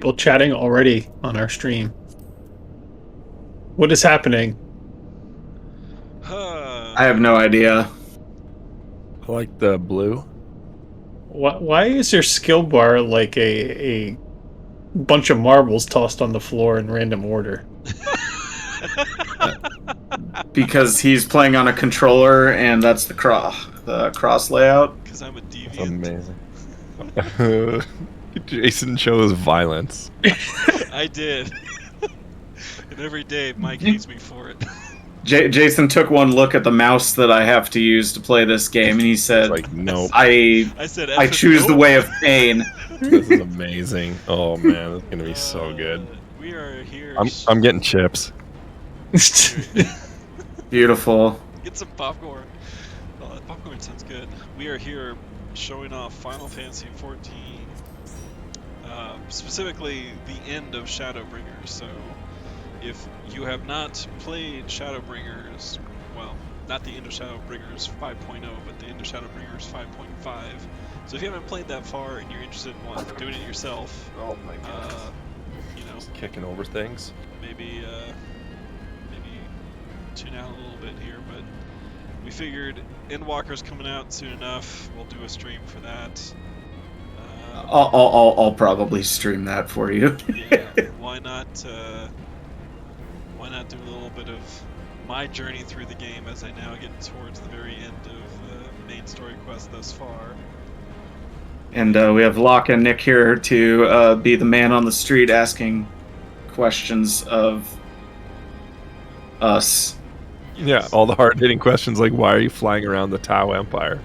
people chatting already on our stream. What is happening? I have no idea. I like the blue. Why is your skill bar like a bunch of marbles tossed on the floor in random order? Because he's playing on a controller, and that's the cross layout. Because I'm a That's deviant. amazing. Jason chose violence. I did. And every day Mike hates me for it. Jason took one look at the mouse that I have to use to play this game, and he said, It's like, nope. I said, choose the way of pain. This is amazing. Oh man, it's gonna be so good. We are here. I'm getting chips. Beautiful. Get some popcorn. Oh, that popcorn sounds good. We are here showing off Final Fantasy XIV. Specifically, the end of Shadowbringers. So, if you have not played Shadowbringers, well, not the end of Shadowbringers 5.0, but the end of Shadowbringers 5.5. So if you haven't played that far and you're interested in doing it yourself, Oh my god. you know, Just kicking over things. maybe tune out a little bit here, but we figured Endwalker's coming out soon enough. We'll do a stream for that. I'll probably stream that for you. Yeah, why not do a little bit of my journey through the game as I now get towards the very end of the main story quest thus far. And we have Locke and Nick here to be the man on the street asking questions of us. Yeah, all the hard-hitting questions like, why are you flying around the Tau Empire?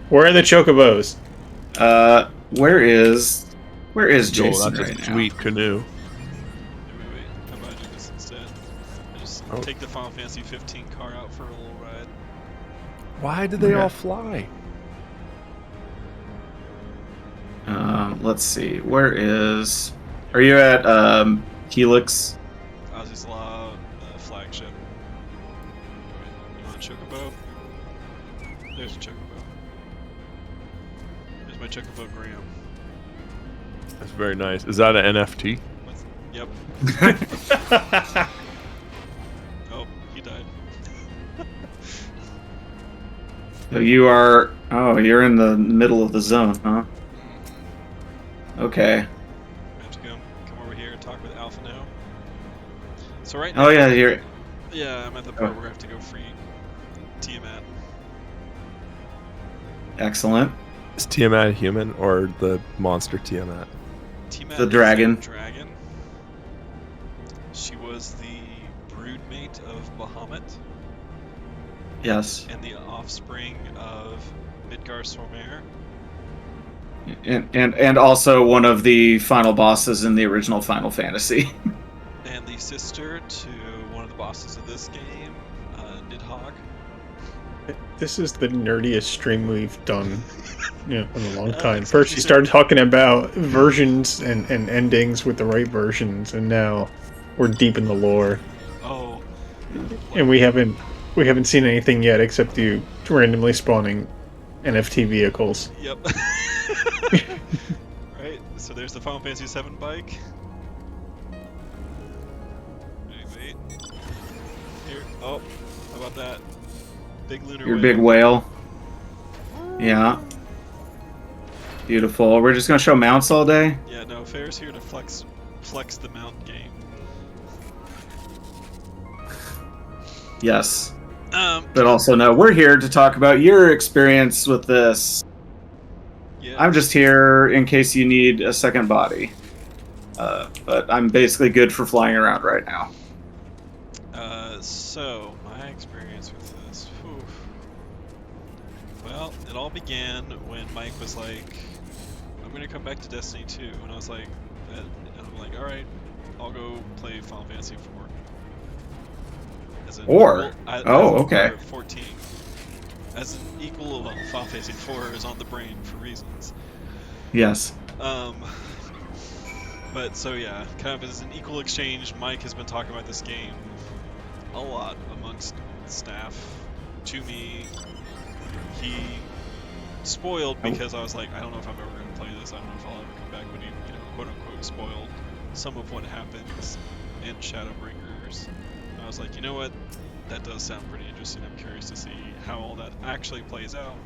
Where are the chocobos? Where is Jason Oh, that's right a now? sweet canoe. Wait. How about I do this instead? I just take the Final Fantasy 15 car out for a little ride. Why did they Okay. all fly? Let's see. Where is? Are you at Helix? Ozzy's Law flagship. You want a chocobo? There's a chocobo. There's my chocobo Graham. That's very nice. Is that an NFT? Yep. Oh, he died. So you are. Oh, you're in the middle of the zone, huh? Okay. I have to come over here and talk with Alpha now. So right now. Oh yeah, you're. Yeah, I'm at the part where I have to go free Tiamat. Excellent. Is Tiamat a human or the monster Tiamat? Tiamat The is dragon. a dragon. She was the broodmate of Bahamut Yes. and the offspring of Midgar Sormare. And also one of the final bosses in the original Final Fantasy. And the sister to one of the bosses of this game, Nidhogg. This is the nerdiest stream we've done in a long time. First, you started talking about versions and endings with the right versions, and now we're deep in the lore. Oh. And we haven't seen anything yet except you randomly spawning NFT vehicles. Yep. Right, so there's the Final Fantasy VII bike. Wait. Here. Oh, how about that? Big lunar Your whale. big whale. Yeah. Beautiful. We're just gonna show mounts all day? Yeah, no, Fair's here to flex the mount game. Yes. But also no, we're here to talk about your experience with this. Yeah. I'm just here in case you need a second body. But I'm basically good for flying around right now. So my experience with this. Whew. Well, it all began when Mike was like, "I'm gonna come back to Destiny 2," and I was like, and I'm like, "All right, I'll go play Final Fantasy 4." Okay. 14. As an equal, well, Final Fantasy 4 is on the brain for reasons. Yes. But so yeah, kind of as an equal exchange, Mike has been talking about this game a lot amongst staff to me. He spoiled because I was like, I don't know if I'm ever going to play this. I don't know if I'll ever come back, but he, quote unquote, spoiled some of what happens in Shadowbringers. And I was like, you know what? That does sound pretty interesting. I'm curious to see how all that actually plays out.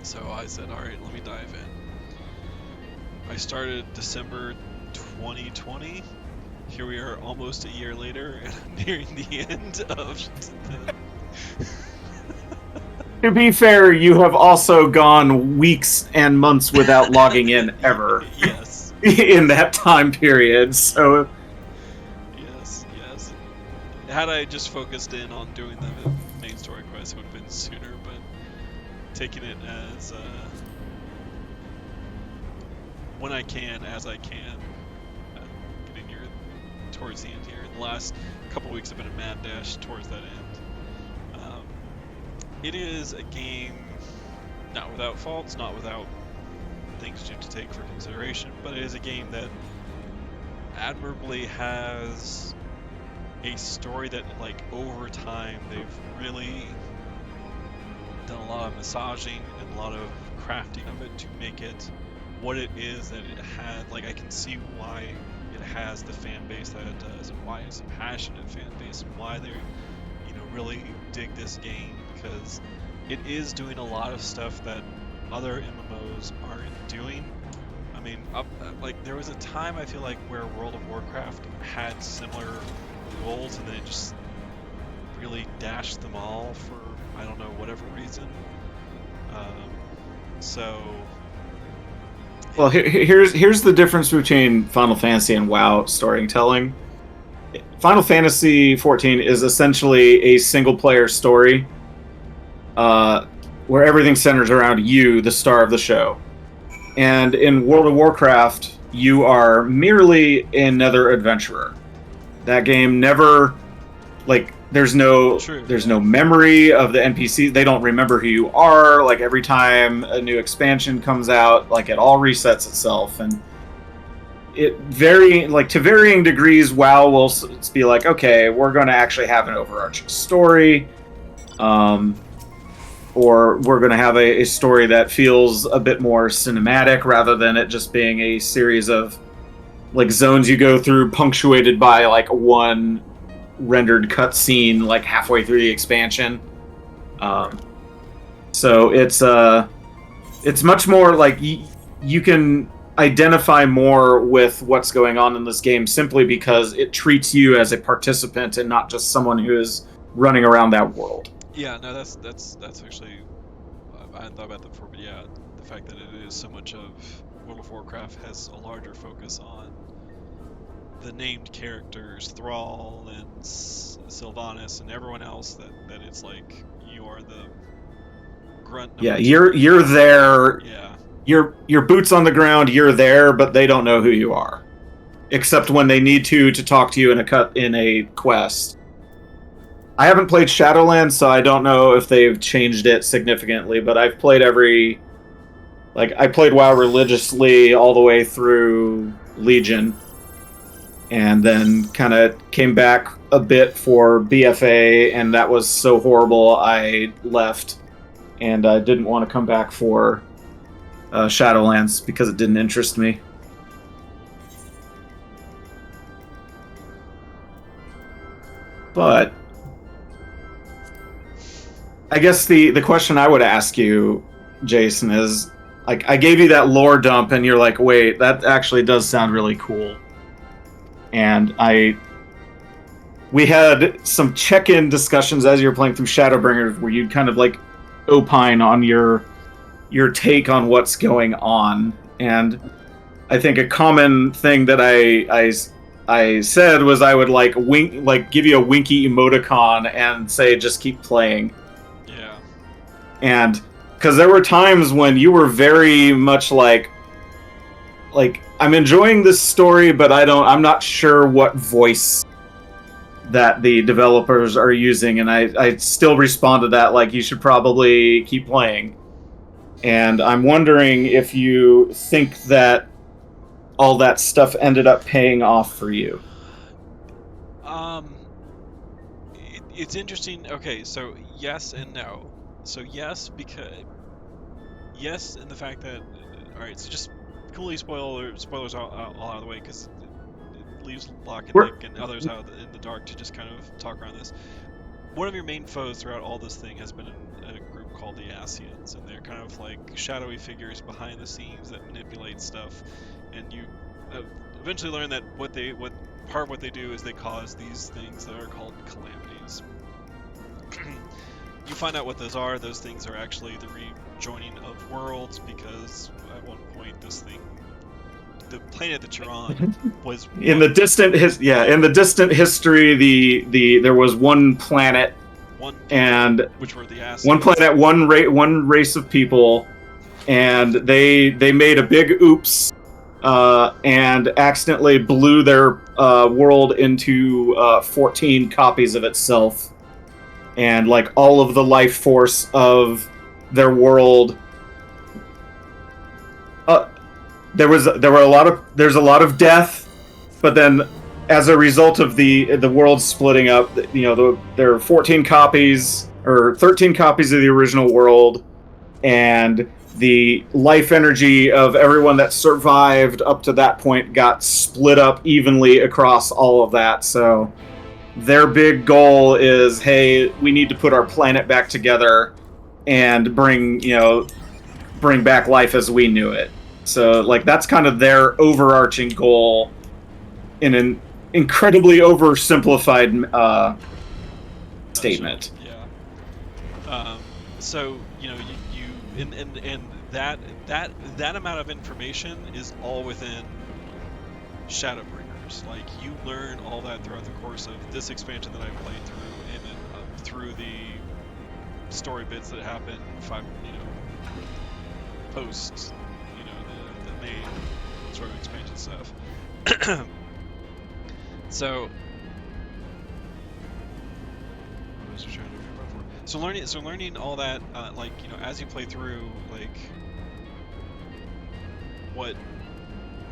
So I said, all right, let me dive in. I started December 2020. Here we are almost a year later, and I'm nearing the end of the... To be fair, you have also gone weeks and months without logging in ever. Yes. In that time period, so... Yes. Had I just focused in on doing the main story quest, it would have been sooner, but taking it as... when I can, as I can. Getting near towards the end here. The last couple weeks have been a mad dash towards that end. It is a game not without faults, not without things you have to take for consideration, but it is a game that admirably has a story that, like, over time they've really done a lot of massaging and a lot of crafting of it to make it what it is that it had. Like, I can see why it has the fan base that it does, and why it's a passionate fan base, and why they, really dig this game, because it is doing a lot of stuff that other MMOs aren't doing. I mean, like, there was a time, I feel like, where World of Warcraft had similar rules, and then it just really dashed them all for, I don't know, whatever reason. Well, here's the difference between Final Fantasy and WoW storytelling. Final Fantasy XIV is essentially a single-player story where everything centers around you, the star of the show. And in World of Warcraft, you are merely another adventurer. That game never, like, there's no memory of the NPCs. They don't remember who you are. Like, every time a new expansion comes out, like, it all resets itself. And to varying degrees, WoW will be like, okay, we're going to actually have an overarching story, or we're going to have a story that feels a bit more cinematic rather than it just being a series of, like, zones you go through punctuated by, like, one rendered cutscene, like, halfway through the expansion. So it's much more like you can identify more with what's going on in this game simply because it treats you as a participant and not just someone who is running around that world. Yeah, no, that's actually, I hadn't thought about that before, but yeah, the fact that it is so much of World of Warcraft has a larger focus on the named characters, Thrall and Sylvanas and everyone else, that it's like you are the grunt. Yeah, you're there. Yeah. Your boots on the ground, you're there, but they don't know who you are. Except when they need to talk to you in a quest. I haven't played Shadowlands, so I don't know if they've changed it significantly, but I've played I played WoW religiously all the way through Legion, and then kind of came back a bit for BFA, and that was so horrible I left, and I didn't want to come back for Shadowlands because it didn't interest me. But I guess the question I would ask you, Jason, is, like, I gave you that lore dump and you're like, wait, that actually does sound really cool. And we had some check-in discussions as you were playing through Shadowbringers where you'd kind of, like, opine on your take on what's going on. And I think a common thing that I said was I would, like, give you a winky emoticon and say just keep playing. Yeah. And because there were times when you were very much like I'm enjoying this story, but I'm not sure what voice that the developers are using, and I still respond to that like you should probably keep playing. And I'm wondering if you think that all that stuff ended up paying off for you. It's interesting. Okay, so yes and no. So yes, because yes, in the fact that, all right, so just can leave spoilers all out of the way because it leaves Locke and We're- Nick and others out in the dark to just kind of talk around this. One of your main foes throughout all this thing has been a group called the Asians, and they're kind of like shadowy figures behind the scenes that manipulate stuff. And you eventually learn that what they do is they cause these things that are called calamities. You find out what those are. Those things are actually the rejoining of worlds, because at one point the planet that you're on was in the distant history, there was one planet, which were the Asians. one planet, one race of people, and they made a big oops, and accidentally blew their world into 14 copies of itself, and like all of the life force of their world. There's a lot of death, but then as a result of the world splitting up, there are 14 copies or 13 copies of the original world, and the life energy of everyone that survived up to that point got split up evenly across all of that. So their big goal is, hey, we need to put our planet back together and bring back life as we knew it. So, like, that's kind of their overarching goal in an incredibly oversimplified statement. Yeah. So, you and that amount of information is all within Shadowbringers. Like, you learn all that throughout the course of this expansion that I played through, and then through the story bits that happen post the main sort of expansion stuff. So what was I trying to remember for? So learning all that, as you play through, like what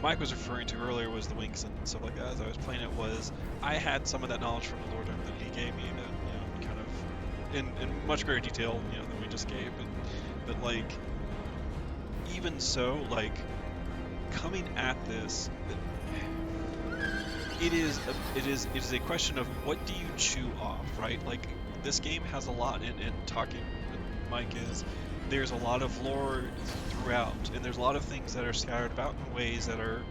Mike was referring to earlier was the winks and stuff like that. As I was playing it, I had some of that knowledge from the Lord that he gave me that kind of in much greater detail than we just gave, but like even so, like coming at this, it is a question of what do you chew off, right? Like, this game has a lot, and talking with Mike is, there's a lot of lore throughout, and there's a lot of things that are scattered about in ways that are,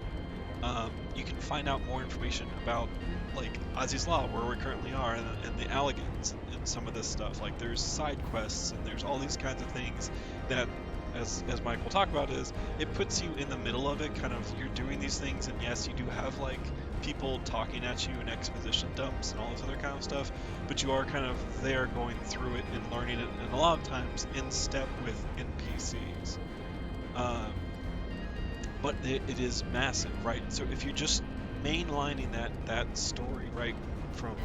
you can find out more information about, like, Ozzy's Law, where we currently are, and the Allegans, and some of this stuff. Like, there's side quests, and there's all these kinds of things that, as Mike will talk about, is it puts you in the middle of it, kind of, you're doing these things, and yes, you do have, like, people talking at you and exposition dumps and all this other kind of stuff, but you are kind of there going through it and learning it, and a lot of times in step with NPCs. But it is massive, right? So if you're just mainlining that story, right, from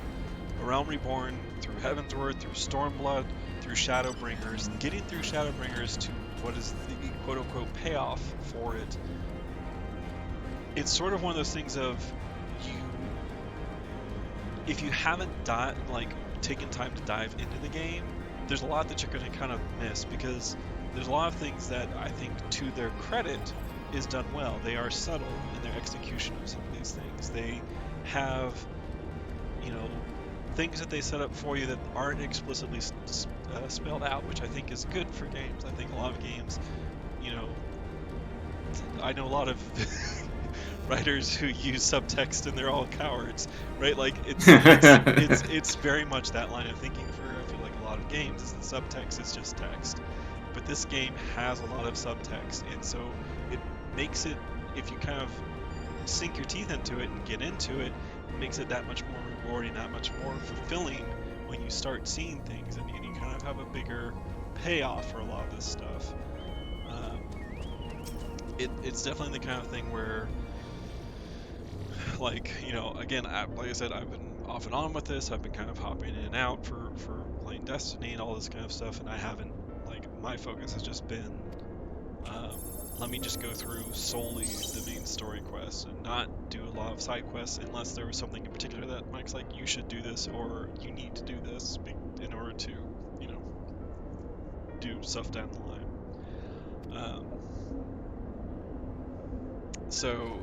A Realm Reborn, through Heaven's Word, through Stormblood, through Shadowbringers, getting through Shadowbringers to what is the quote-unquote payoff for it, it's sort of one of those things of, if you haven't taken time to dive into the game, there's a lot that you're going to kind of miss, because there's a lot of things that I think, to their credit, is done well. They are subtle in their execution of some of these things. They have, things that they set up for you that aren't explicitly spelled out, which I think is good for games. I think a lot of games, I know a lot of writers who use subtext and they're all cowards, right? Like, it's very much that line of thinking for, I feel like, a lot of games, is the subtext is just text. But this game has a lot of subtext, and so it makes it, if you kind of sink your teeth into it and get into it, it makes it that much more rewarding, that much more fulfilling when you start seeing things, and you kind of have a bigger payoff for a lot of this stuff. It's definitely the kind of thing where, like, again, like I said, I've been off and on with this. I've been kind of hopping in and out for playing Destiny and all this kind of stuff, and I haven't, my focus has just been, let me just go through solely the main story quests and not do a lot of side quests unless there was something in particular that Mike's like, you should do this, or you need to do this in order to, do stuff down the line. So,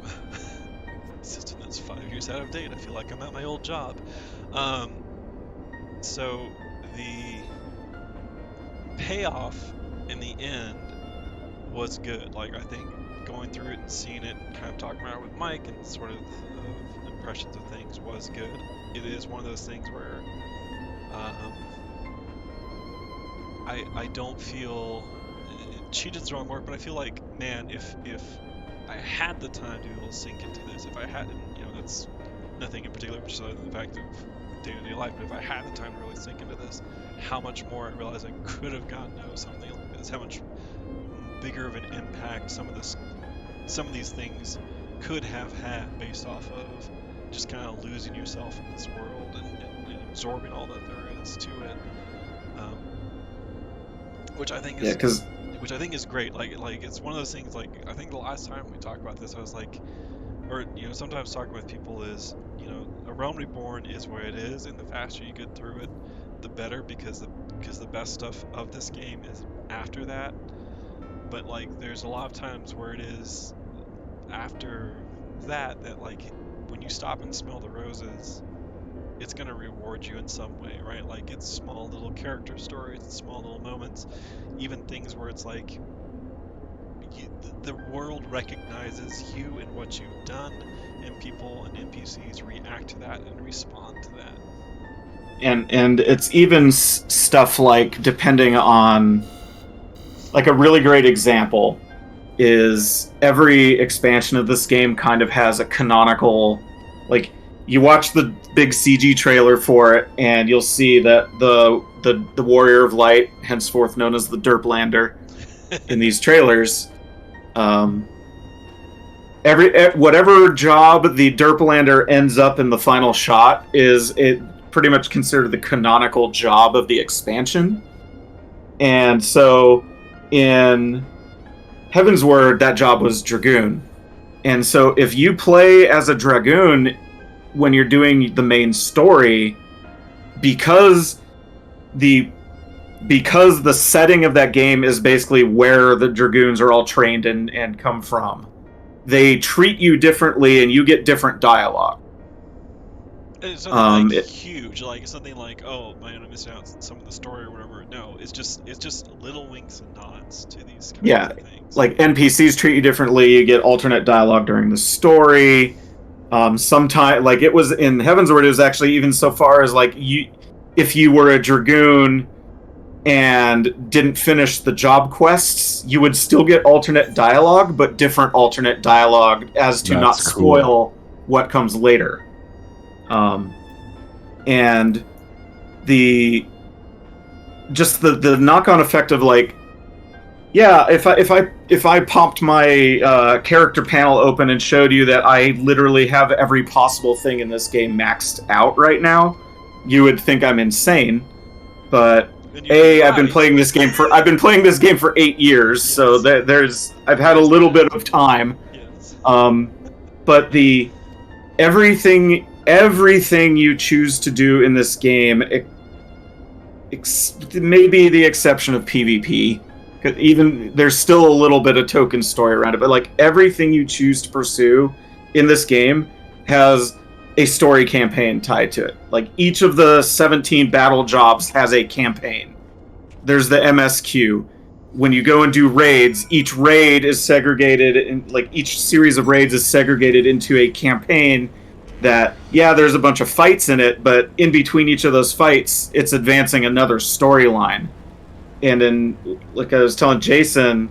system that's 5 years out of date. I feel like I'm at my old job. So the payoff in the end was good. Like, I think going through it and seeing it, kind of talking about it with Mike and sort of impressions of things was good. It is one of those things where I don't feel cheated's the wrong word, but I feel like, man, if I had the time to be able to sink into this, if I had, that's nothing in particular, just other than the fact of day-to-day life, but if I had the time to really sink into this, how much more I realized I could have gotten out of something like this, how much bigger of an impact some of these things could have had based off of just kind of losing yourself in this world and absorbing all that there is to it, which I think is which I think is great. Like it's one of those things. Like, I think the last time we talked about this, I was like, or sometimes talking with people is, A Realm Reborn is where it is, and the faster you get through it, the better, because the best stuff of this game is after that. But like, there's a lot of times where it is after that like, when you stop and smell the roses, it's going to reward you in some way, right? Like, it's small little character stories, it's small little moments, even things where it's like the world recognizes you and what you've done, and people and NPCs react to that and respond to that. And it's even stuff like, depending on, like, a really great example is every expansion of this game kind of has a canonical, like, you watch the big CG trailer for it, and you'll see that the Warrior of Light, henceforth known as the Derplander, in these trailers, whatever job the Derplander ends up in the final shot is it pretty much considered the canonical job of the expansion. And so in Heavensward, that job was Dragoon. And so if you play as a Dragoon when you're doing the main story, because the setting of that game is basically where the Dragoons are all trained and come from, they treat you differently and you get different dialogue. It's something huge, like something like, oh man, I'm missing out on some of the story or whatever. No, it's just little winks and nods to these kinds of things. Like, NPCs treat you differently. You get alternate dialogue during the story. Sometimes, like, it was in Heavensward, it was actually even so far as, like, if you were a Dragoon and didn't finish the job quests, you would still get alternate dialogue, but different alternate dialogue as to not spoil what comes later. And the knock-on effect of, like, yeah, if I popped my character panel open and showed you that I literally have every possible thing in this game maxed out right now, you would think I'm insane. But I've been playing this game for 8 years, so I've had a little bit of time. Yes. But everything you choose to do in this game, maybe the exception of PvP, even there's still a little bit of token story around it, but like, everything you choose to pursue in this game has a story campaign tied to it. Like, each of the 17 battle jobs has a campaign. There's the MSQ. When you go and do raids, each raid is segregated, and like, each series of raids is segregated into a campaign that, yeah, there's a bunch of fights in it, but in between each of those fights, it's advancing another storyline. And in, like I was telling Jason,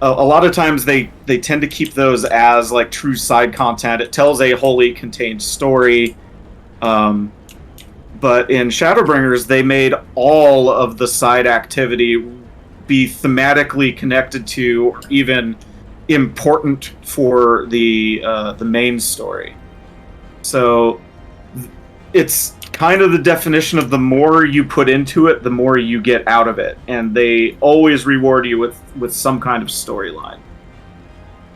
a lot of times they tend to keep those as, like, true side content. It tells a wholly contained story. But in Shadowbringers, they made all of the side activity be thematically connected to, or even important for the main story. So it's kind of the definition of, the more you put into it, the more you get out of it, and they always reward you with some kind of storyline.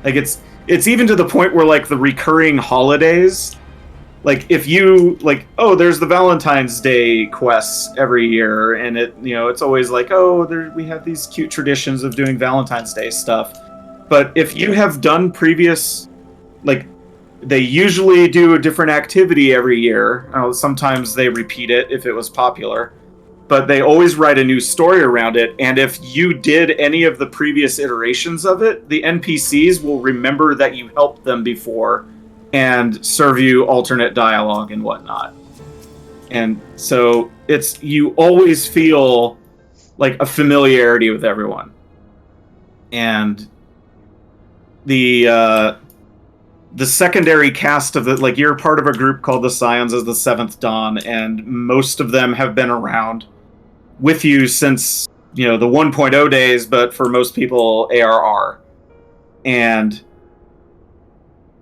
Like, it's even to the point where, like, the recurring holidays, like, if you, like, oh, there's the Valentine's Day quests every year, and it's always like, oh, we have these cute traditions of doing Valentine's Day stuff. But if you have done previous like they usually do a different activity every year. Sometimes they repeat it if it was popular, but they always write a new story around it. And if you did any of the previous iterations of it, the NPCs will remember that you helped them before and serve you alternate dialogue and whatnot. And so you always feel like a familiarity with everyone. And the secondary cast of it, like, you're part of a group called the Scions as the Seventh Dawn, and most of them have been around with you since, the 1.0 days, but for most people, ARR. And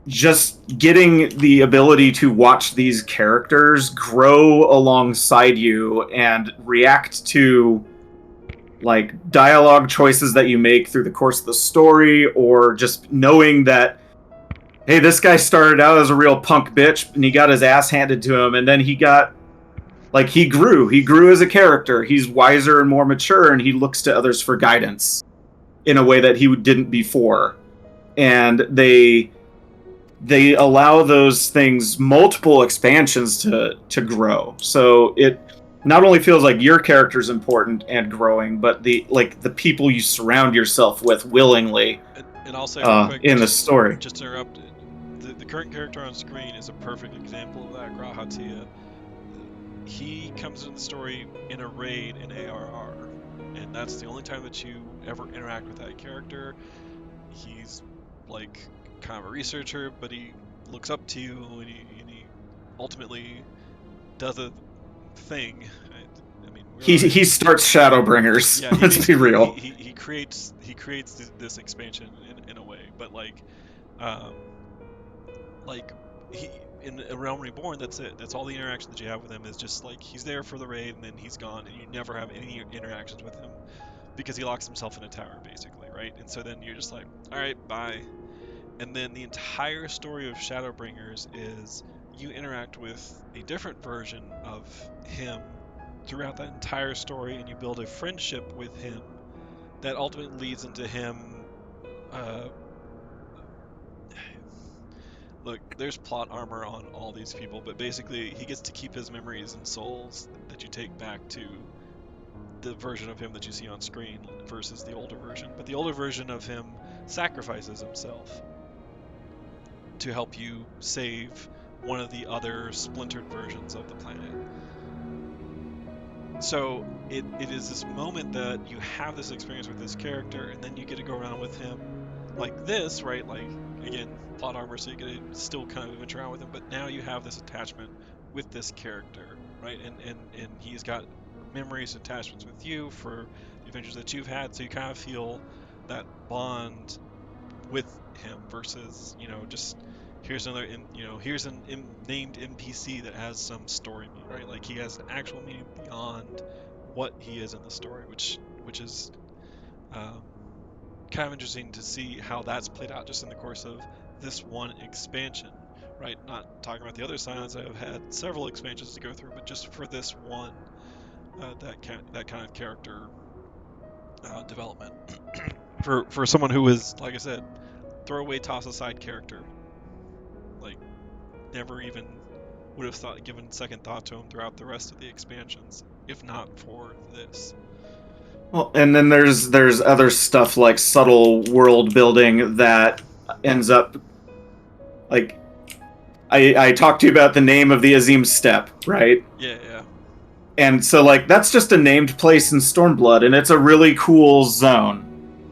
just getting the ability to watch these characters grow alongside you and react to, like, dialogue choices that you make through the course of the story, or just knowing that, hey, this guy started out as a real punk bitch, and he got his ass handed to him, and then he grew. He grew as a character. He's wiser and more mature, and he looks to others for guidance in a way that he didn't before. And they allow those things multiple expansions to grow. So it not only feels like your character's important and growing, but the people you surround yourself with willingly. And I'll say real quick, in the story. Just to interrupt, the current character on screen is a perfect example of that, Grahatia. He comes into the story in a raid in ARR, and that's the only time that you ever interact with that character. He's like kind of a researcher, but he looks up to you, and he ultimately does a thing. I mean, he starts Shadowbringers. Yeah, Let's be real. He creates this expansion in a way, but in A Realm Reborn, that's it. That's all the interaction that you have with him is just like he's there for the raid and then he's gone, and you never have any interactions with him because he locks himself in a tower, basically, right? And so then you're just like, all right, bye. And then the entire story of Shadowbringers is you interact with a different version of him throughout that entire story, and you build a friendship with him that ultimately leads into him. Look, there's plot armor on all these people, but basically he gets to keep his memories and souls that you take back to the version of him that you see on screen versus the older version. But the older version of him sacrifices himself to help you save one of the other splintered versions of the planet. So it is this moment that you have this experience with this character, and then you get to go around with him like this, right? Like, again, plot armor, so you get to still kind of adventure around with him, but now you have this attachment with this character, right? And he's got memories, attachments with you for the adventures that you've had, so you kind of feel that bond with him versus, just here's another, here's an named NPC that has some story meaning, right? Like, he has an actual meaning beyond what he is in the story, which is kind of interesting to see how that's played out just in the course of this one expansion, right? Not talking about the other Scions that have had several expansions to go through, but just for this one, that kind of character development for someone who is, like I said, throwaway, toss aside character, like never even would have given second thought to him throughout the rest of the expansions, if not for this. Well, and then there's other stuff like subtle world building that ends up, like, I talked to you about the name of the Azim Steppe, right? Yeah. And so, like, that's just a named place in Stormblood, and it's a really cool zone,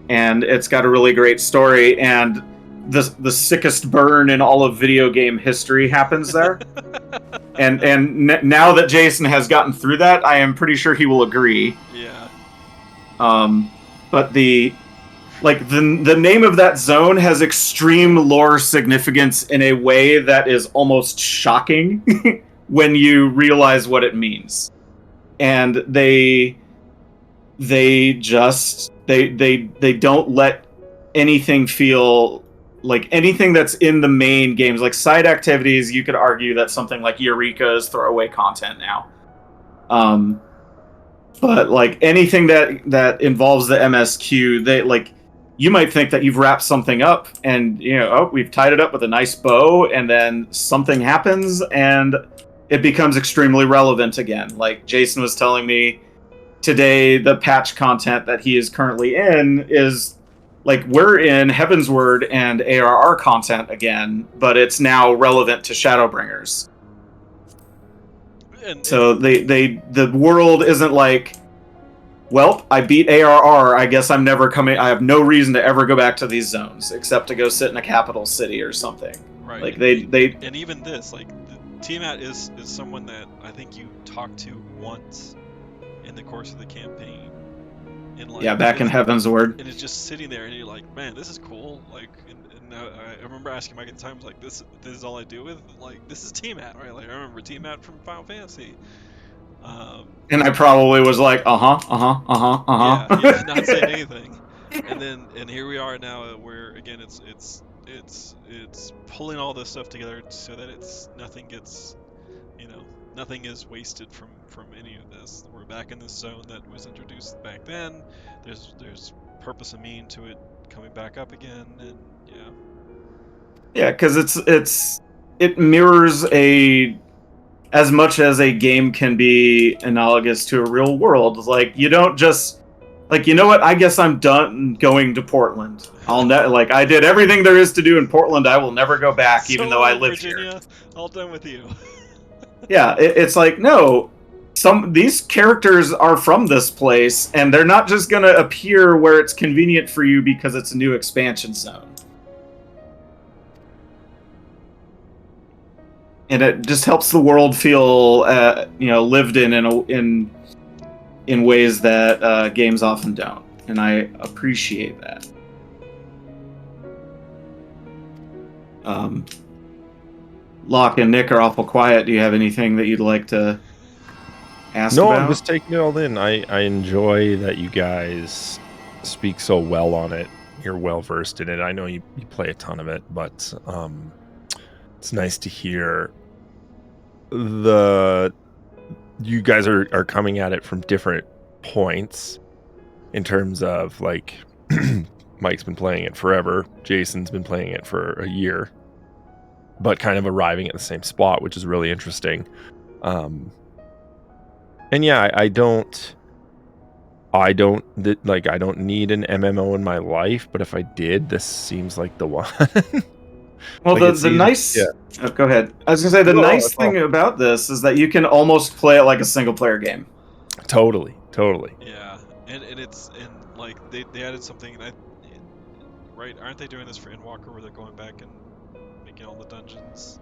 and it's got a really great story, and the sickest burn in all of video game history happens there. and now that Jason has gotten through that, I am pretty sure he will agree. Yeah. But the name of that zone has extreme lore significance in a way that is almost shocking when you realize what it means. And they don't let anything feel like anything that's in the main games, like side activities. You could argue that something like Eureka is throwaway content now. But like anything that involves the MSQ, you might think that you've wrapped something up, and we've tied it up with a nice bow, and then something happens, and it becomes extremely relevant again. Like Jason was telling me today, the patch content that he is currently in is like we're in Heavensward and ARR content again, but it's now relevant to Shadowbringers. So the world isn't like, well, I beat ARR, I guess I'm never coming. I have no reason to ever go back to these zones except to go sit in a capital city or something. Right. Like they and even this, like Tiamat is someone that I think you talked to once in the course of the campaign. And like, back in Heavensward. And it's just sitting there, and you're like, man, this is cool. Like, and I remember asking Mike at the time, like, this is all I do with, like, this is Tiamat, right? Like, I remember Tiamat from Final Fantasy. And I probably was like, Yeah, not saying anything. And here we are now, where again it's pulling all this stuff together so that nothing is wasted from any of this. We're back in this zone that was introduced back then. There's purpose and meaning to it coming back up again, and because it mirrors as much as a game can be analogous to a real world. Like, you don't just like, what, I guess I'm done going to Portland. I did everything there is to do in Portland. I will never go back, even though I live Virginia, here. All done with you. Yeah, it's like, no, these characters are from this place, and they're not just going to appear where it's convenient for you because it's a new expansion zone. And it just helps the world feel, lived in ways that games often don't, and I appreciate that. Locke and Nick are awful quiet. Do you have anything that you'd like to ask about? No, I'm just taking it all in. I enjoy that you guys speak so well on it. You're well versed in it. I know you play a ton of it, but it's nice to hear you guys are coming at it from different points in terms of, like, Mike's been playing it forever, Jason's been playing it for a year, but kind of arriving at the same spot, which is really interesting. And yeah, I don't need an MMO in my life, but if I did, this seems like the one. Well, like the nice... Yeah. Oh, go ahead. I was going to say, the nice thing about this is that you can almost play it like a single-player game. Totally. Yeah, and like they added something, right? Aren't they doing this for Endwalker, where they're going back and making all the dungeons?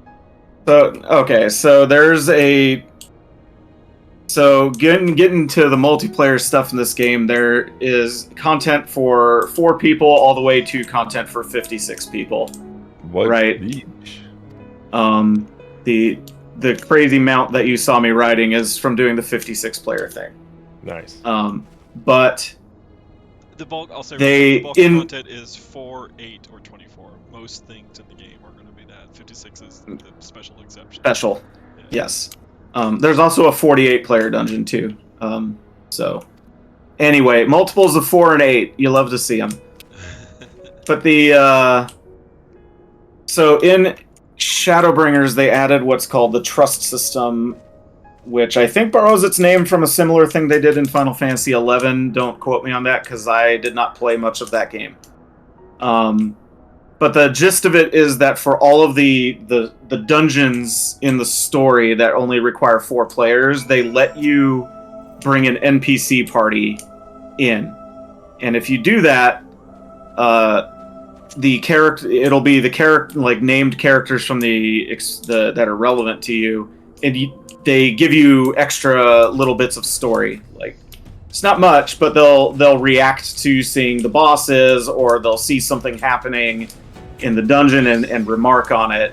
So there's getting to the multiplayer stuff in this game, there is content for 4 people all the way to content for 56 people. What? Right. The crazy mount that you saw me riding is from doing the 56 player thing. Nice. But the bulk, I'll say, the bulk of content is 4, 8, or 24. Most things in the game are going to be that. 56 is the special exception. Special, yeah. Yes. There's also a 48 player dungeon too. So anyway, multiples of 4 and 8. You love to see them. But so in Shadowbringers, they added what's called the trust system, which I think borrows its name from a similar thing they did in Final Fantasy XI. Don't quote me on that, because I did not play much of that game. But the gist of it is that for all of the dungeons in the story that only require 4 players, they let you bring an NPC party in. And if you do that, it'll be the character, like, named characters from that are relevant to you, and they give you extra little bits of story. Like, it's not much, but they'll react to seeing the bosses, or they'll see something happening in the dungeon and remark on it,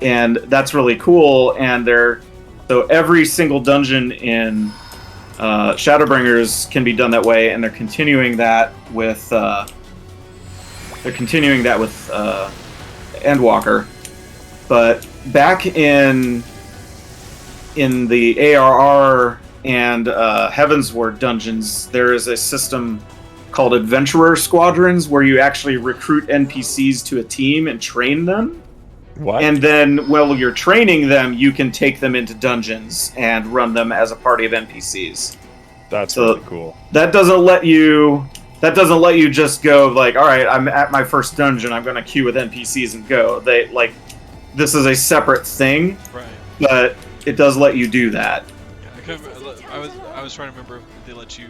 and that's really cool. And so every single dungeon in Shadowbringers can be done that way, and they're continuing that with Endwalker. But back in the ARR and Heavensward dungeons, there is a system called Adventurer Squadrons, where you actually recruit NPCs to a team and train them. What? And then, while you're training them, you can take them into dungeons and run them as a party of NPCs. That's So really cool. that doesn't let you just go like, all right, I'm at my first dungeon, I'm going to queue with NPCs and go. This is a separate thing, Right. but it does let you do that. Yeah, I was trying to remember if they let you,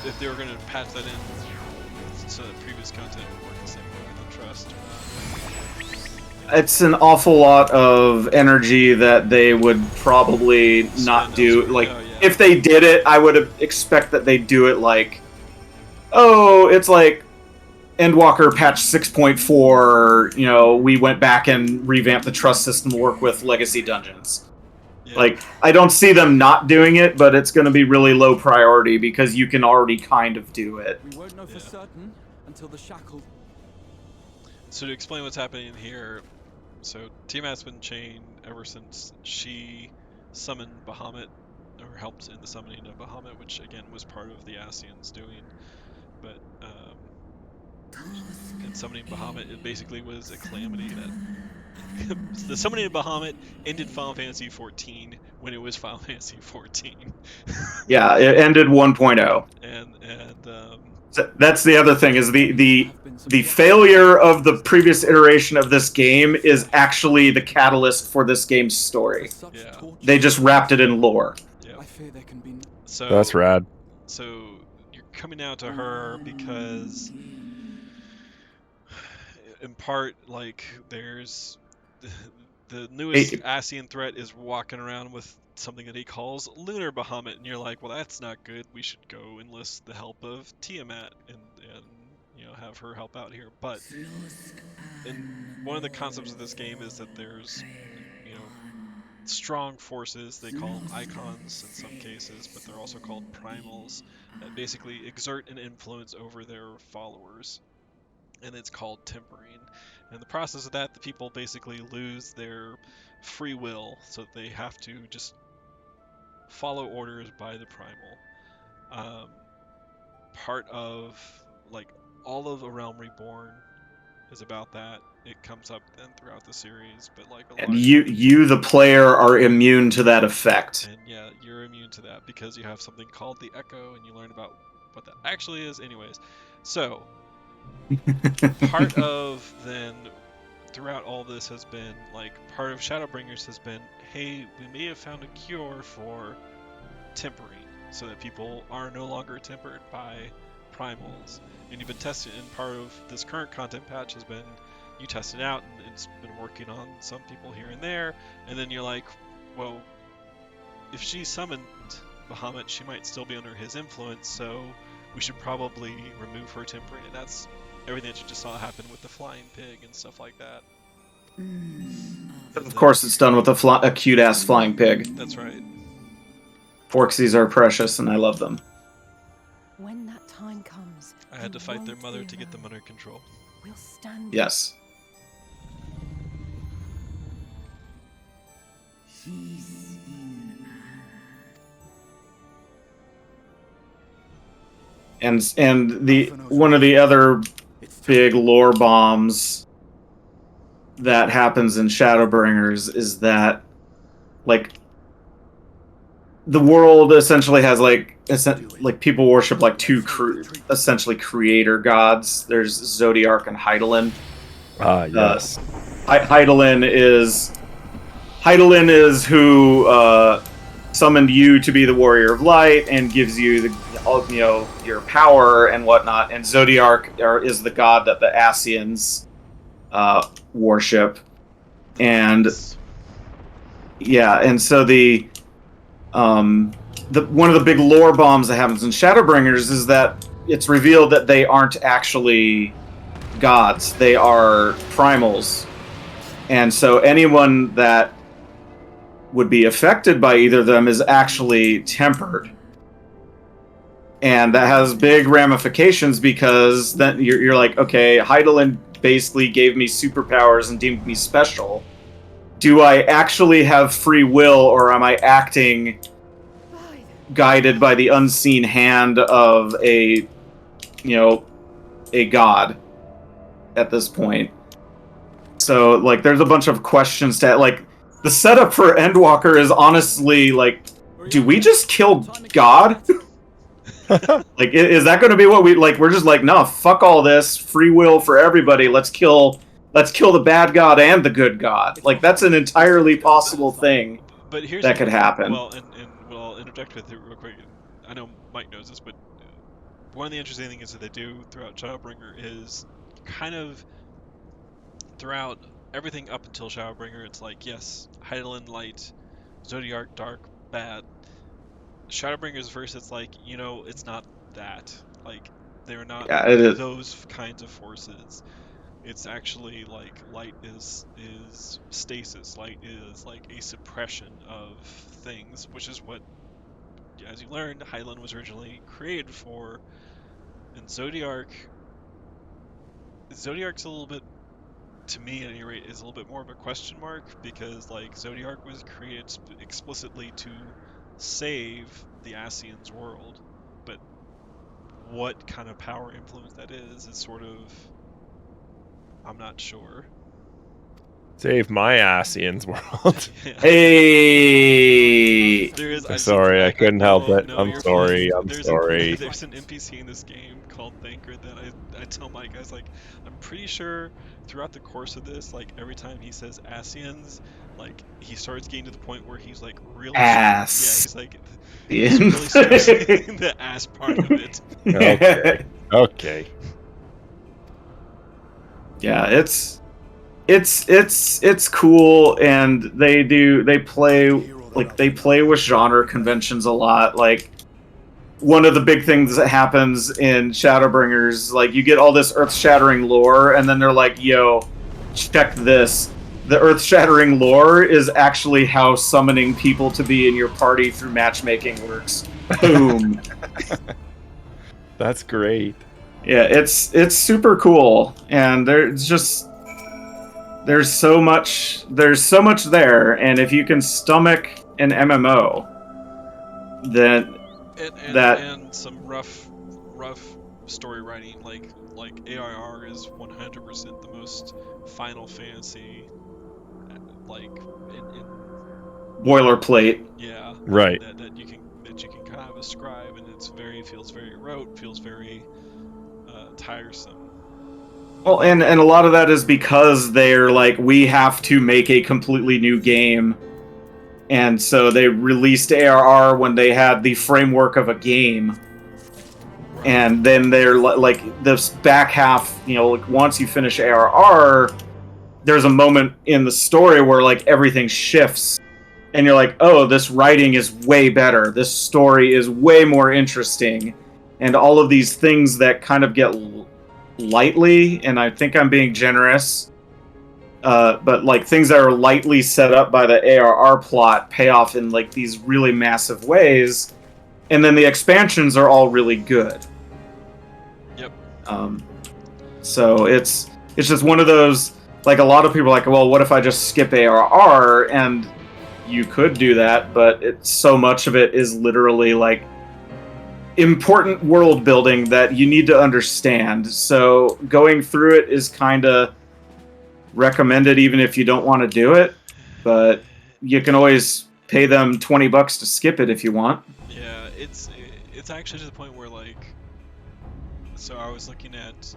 if they were going to patch that in so that previous content would work the same way with the trust. It's an awful lot of energy that they would probably not Spend do. elsewhere. Like, Oh, yeah. if they did it, I would expect that they do it like, oh, it's like Endwalker patch 6.4, you know, we went back and revamped the trust system to work with legacy dungeons. Yeah. Like, I don't see them not doing it, but it's going to be really low priority because you can already kind of do it. We won't know for Yeah. certain until the shackle. So to explain what's happening here, so Tiamat's been chained ever since she summoned Bahamut, or helped in the summoning of Bahamut, which again was part of the Asians doing. But in summoning Bahamut, it basically was a calamity that the summoning of Bahamut ended Final Fantasy XIV when it was Final Fantasy XIV. Yeah, it ended 1.0. and That's the other thing, is the failure of the previous iteration of this game is actually the catalyst for this game's story. Yeah. They just wrapped it in lore. yeah. I fear there can be. So That's rad. So you're coming out to her because, in part, like there's the newest Asian threat is walking around with something that he calls Lunar Bahamut, and you're like, well, that's not good. We should go enlist the help of Tiamat and you know, have her help out here. But and one of the concepts of this game is that there's, you know, strong forces, they call them icons in some cases, but they're also called primals, that basically exert an influence over their followers, and it's called tempering. And in the process of that, the people basically lose their free will, so that they have to just follow orders by the primal. Part of, like, all of A Realm Reborn is about that. It comes up then throughout the series, but like a lot And of you, the player, are immune to that effect. And yeah, you're immune to that because you have something called the Echo, and you learn about what that actually is. Anyways, so part of then throughout all this has been, like, part of Shadowbringers has been, hey, we may have found a cure for tempering, so that people are no longer tempered by primals. And you've been testing, and part of this current content patch has been you test it out, and it's been working on some people here and there, and then you're like, well, if she summoned Bahamut, she might still be under his influence, so we should probably remove her tempering. And that's everything that you just saw happen with the flying pig and stuff like that. Of course, it's done with a cute-ass flying pig. That's right. Forksies are precious, and I love them. When that time comes, I had to you fight their won't mother be to get them alone. under control. We'll stand. Yes. And the one of the other big lore bombs that happens in Shadowbringers is that, like, the world essentially has like people worship like two essentially creator gods. There's Zodiark and Hydaelyn. Yes. Hydaelyn is who summoned you to be the Warrior of Light and gives you your power and whatnot. And Zodiark is the god that the Asians worship. And yeah, and so the one of the big lore bombs that happens in Shadowbringers is that it's revealed that they aren't actually gods; they are primals, and so anyone that would be affected by either of them is actually tempered, and that has big ramifications because then you're like, okay, Hydaelyn basically gave me superpowers and deemed me special. Do I actually have free will, or am I acting guided by the unseen hand of a a god at this point. So, like, there's a bunch of questions to, like, the setup for Endwalker is honestly, like, do we just kill God? Like, is that going to be what we're just like, no, fuck all this, free will for everybody, let's kill the bad god and the good god. Like, that's an entirely possible thing But here's that could happen. Well, and I'll interject with it real quick. I know Mike knows this, but one of the interesting things that they do throughout Shadowbringer is kind of throughout everything up until Shadowbringer, it's like, yes, Hydaelyn light, Zodiark dark, bad. Shadowbringers verse, it's like, it's not that. Like, they're not Yeah, it is. those kinds of forces. It's actually like light is stasis. Light is like a suppression of things, which is what, as you learned, Hydaelyn was originally created for. And Zodiark's a little bit, to me at any rate, is a little bit more of a question mark, because like Zodiark was created explicitly to save the Ascians world, but what kind of power influence that is sort of, I'm not sure. Save my Ascians world. Yeah. Hey, There is. Sorry, I couldn't help it. No, I'm you're sorry. fine. I'm sorry. There's an NPC in this game called Thanker that I tell my guys, like, I'm pretty sure throughout the course of this, like, every time he says Ascians, like, he starts getting to the point where he's like really ass. Yeah, he's really stressing the ass part of it. Okay. Yeah, it's cool, and they play with genre conventions a lot. Like, one of the big things that happens in Shadowbringers, like, you get all this earth-shattering lore, and then they're like, yo, check this. The earth-shattering lore is actually how summoning people to be in your party through matchmaking works. Boom. That's great. Yeah, it's super cool, and there's so much there, and if you can stomach an MMO, then and some rough story writing, like AIR is 100% the most Final Fantasy, like in boilerplate. Yeah, right. That you can kind of ascribe, and feels very rote, feels very tiresome. Well, and a lot of that is because they're like, we have to make a completely new game, and so they released ARR when they had the framework of a game, and then they're like, this back half, like, once you finish ARR, there's a moment in the story where like everything shifts, and you're like, oh, this writing is way better, this story is way more interesting, and all of these things that kind of get lightly, and I think I'm being generous, but like things that are lightly set up by the ARR plot pay off in like these really massive ways, and then the expansions are all really good. Yep. So it's just one of those, like, a lot of people are like, well, what if I just skip ARR? And you could do that, but so much of it is literally like important world building that you need to understand. So going through it is kind of recommended, even if you don't want to do it. But you can always pay them $20 to skip it if you want. Yeah, it's actually to the point where, like, so I was looking at,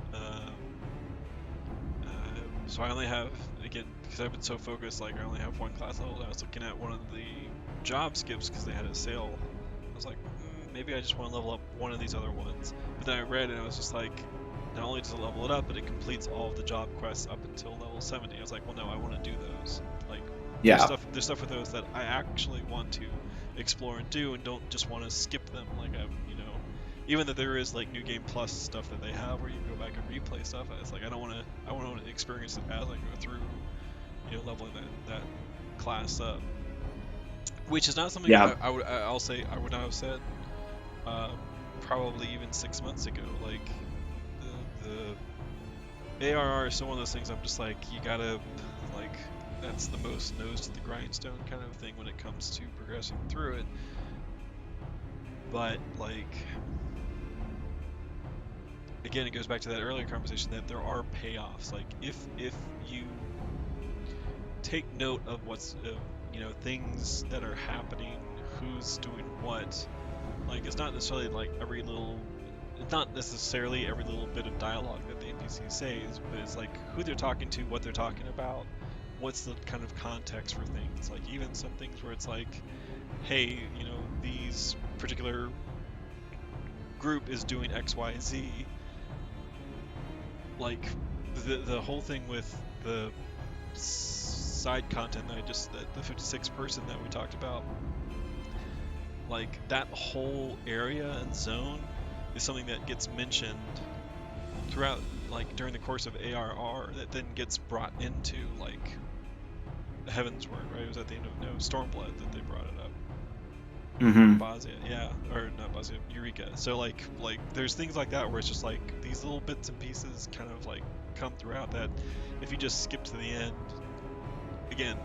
so I only have, again, because I've been so focused, like, I only have one class level. I was looking at one of the job skips because they had a sale. I was like, maybe I just want to level up one of these other ones. But then I read it, and I was just like, not only does it level it up, but it completes all of the job quests up until level 70. I was like, well, no, I want to do those. Like, yeah, there's stuff with those that I actually want to explore and do, and don't just want to skip them. Like, even though there is like New Game Plus stuff that they have where you can go back and replay stuff, it's like I want to experience it as I go through, leveling that class up. Which is not something I'll say I would not have said probably even 6 months ago. Like, the ARR is still one of those things I'm just like, you gotta, like, that's the most nose to the grindstone kind of thing when it comes to progressing through it. But, like, again, it goes back to that earlier conversation that there are payoffs. Like if you take note of what's things that are happening, who's doing what. Like it's not necessarily like it's not necessarily every little bit of dialogue that the NPC says, but it's like who they're talking to, what they're talking about, what's the kind of context for things. Like even some things where it's like, hey, these particular group is doing X, Y, Z. Like the whole thing with the side content the 56 person that we talked about, like that whole area and zone is something that gets mentioned throughout, like during the course of ARR, that then gets brought into like Heaven's Word, right? It was at the end of Stormblood that they brought it up. Bazia, yeah, or not Bazia, Eureka. So like there's things like that where it's just like these little bits and pieces kind of like come throughout that if you just skip to the end, again,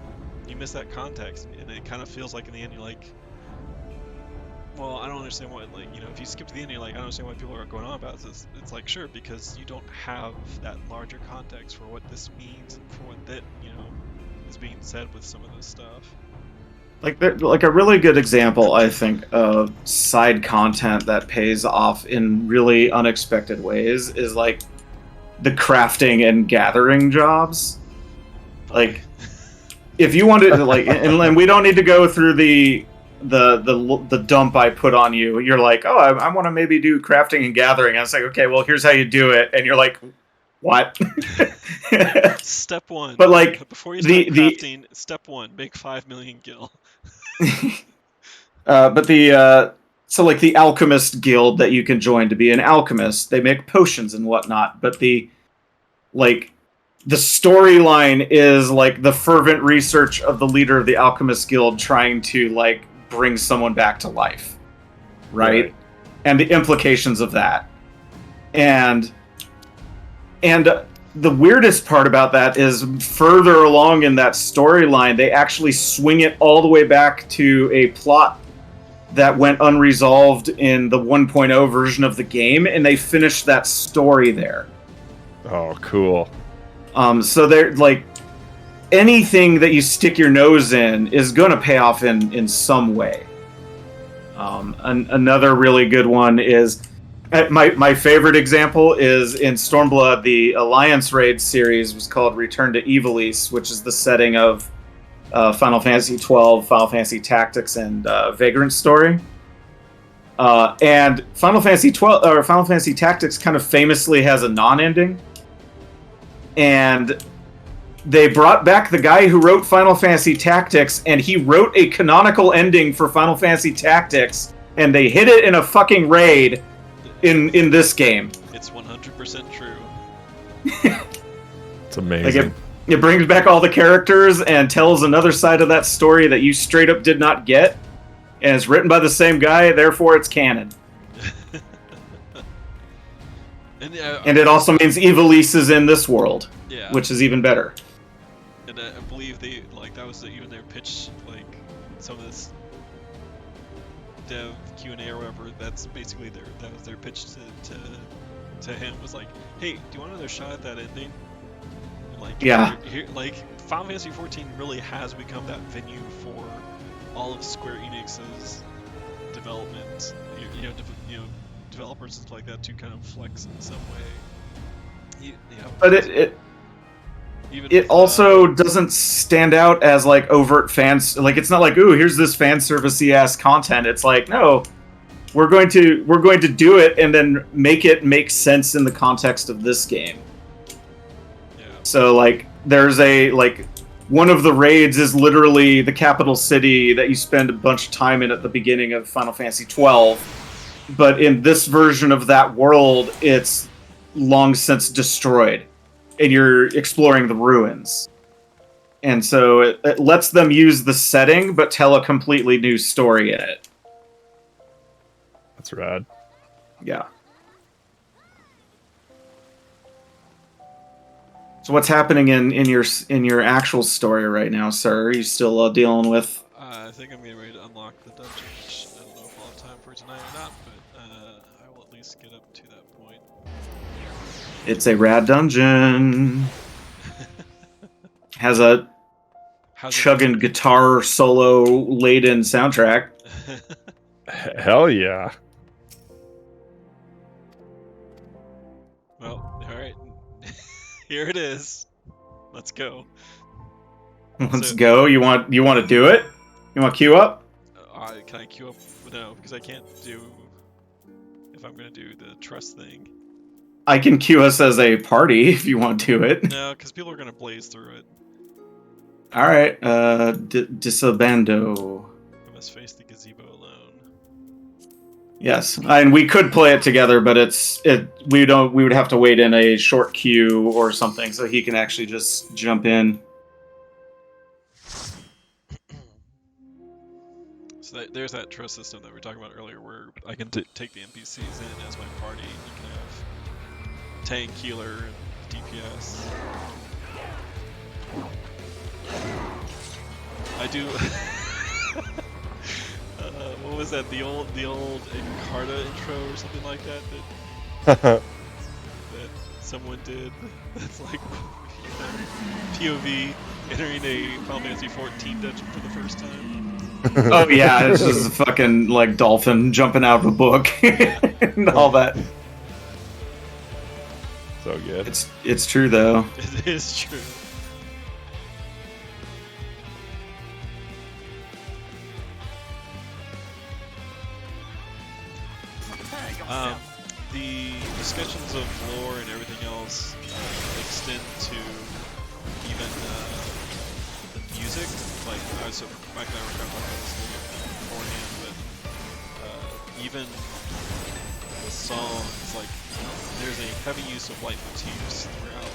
you miss that context, and it kind of feels like in the end you're like, well, I don't understand why, like, if you skip to the end, you're like, I don't understand why people are going on about this. It's like, sure, because you don't have that larger context for what this means and for what that, is being said with some of this stuff. Like a really good example, I think, of side content that pays off in really unexpected ways is like the crafting and gathering jobs. Like, if you wanted to, like, and we don't need to go through the dump I put on you. You're like, oh, I want to maybe do crafting and gathering. And it's like, okay, well, here's how you do it. And you're like, what? Step one. But like, before you start crafting, step one, make 5 million gil. So like the alchemist guild that you can join to be an alchemist, they make potions and whatnot. But the storyline is like the fervent research of the leader of the alchemist guild trying to like bring someone back to life, right? And the implications of that, and the weirdest part about that is further along in that storyline, they actually swing it all the way back to a plot that went unresolved in the 1.0 version of the game, and they finished that story there. Oh, cool. So they're like, anything that you stick your nose in is going to pay off in some way. Another really good one is, my favorite example is in Stormblood, the Alliance Raid series was called Return to Ivalice, which is the setting of Final Fantasy XII, Final Fantasy Tactics, and Vagrant Story. And Final Fantasy Tactics kind of famously has a non-ending. And they brought back the guy who wrote Final Fantasy Tactics, and he wrote a canonical ending for Final Fantasy Tactics, and they hid it in a fucking raid in this game. It's 100% true. It's amazing. Like it brings back all the characters and tells another side of that story that you straight up did not get, and it's written by the same guy, therefore it's canon. And it also means Ivalice is in this world, which is even better. And I believe that was even their pitch, like some of this dev Q&A or whatever. That's basically that was their pitch to him, was like, hey, do you want another shot at that ending? And like, like Final Fantasy XIV really has become that venue for all of Square Enix's development. Developers and stuff like that to kind of flex in some way. But it also doesn't stand out as like overt fans. Like, it's not like, ooh, here's this fan servicey ass content. It's like, no, we're going to do it and then make it make sense in the context of this game. Yeah. So like, there's one of the raids is literally the capital city that you spend a bunch of time in at the beginning of Final Fantasy XII. But in this version of that world, it's long since destroyed, and you're exploring the ruins. And so it lets them use the setting, but tell a completely new story in it. That's rad. Yeah. So what's happening in your actual story right now, sir? Are you still dealing with? I think I'm getting ready to unlock the dungeon, which I don't know if I'll have time for tonight or not, but I will at least get up to that point. It's a rad dungeon. Has a chugging guitar solo laden soundtrack. Hell yeah. Well, all right. Here it is. Let's go. Let's go. You want to do it? You want to queue up? Can I queue up? No, because I can't do. If I'm gonna do the trust thing. I can queue us as a party if you want to do it. No, because people are gonna blaze through it. All right. Disabando. I must face the gazebo alone. Yes, and we could play it together, but we would have to wait in a short queue or something, so he can actually just jump in. So there's that trust system that we were talking about earlier, where I can take the NPCs in as my party. You can have tank, healer, and DPS. I do. What was that? The old Encarta intro or something like that that someone did. That's like POV entering a Final Fantasy 14 dungeon for the first time. Oh yeah, it's just a fucking like dolphin jumping out of a book and all that. So good. It's true though. It is true. The discussions of lore and everything else extend to even the music. Like, so Mike and I were talking about this a little bit beforehand, but even the songs, like, there's a heavy use of leitmotifs throughout,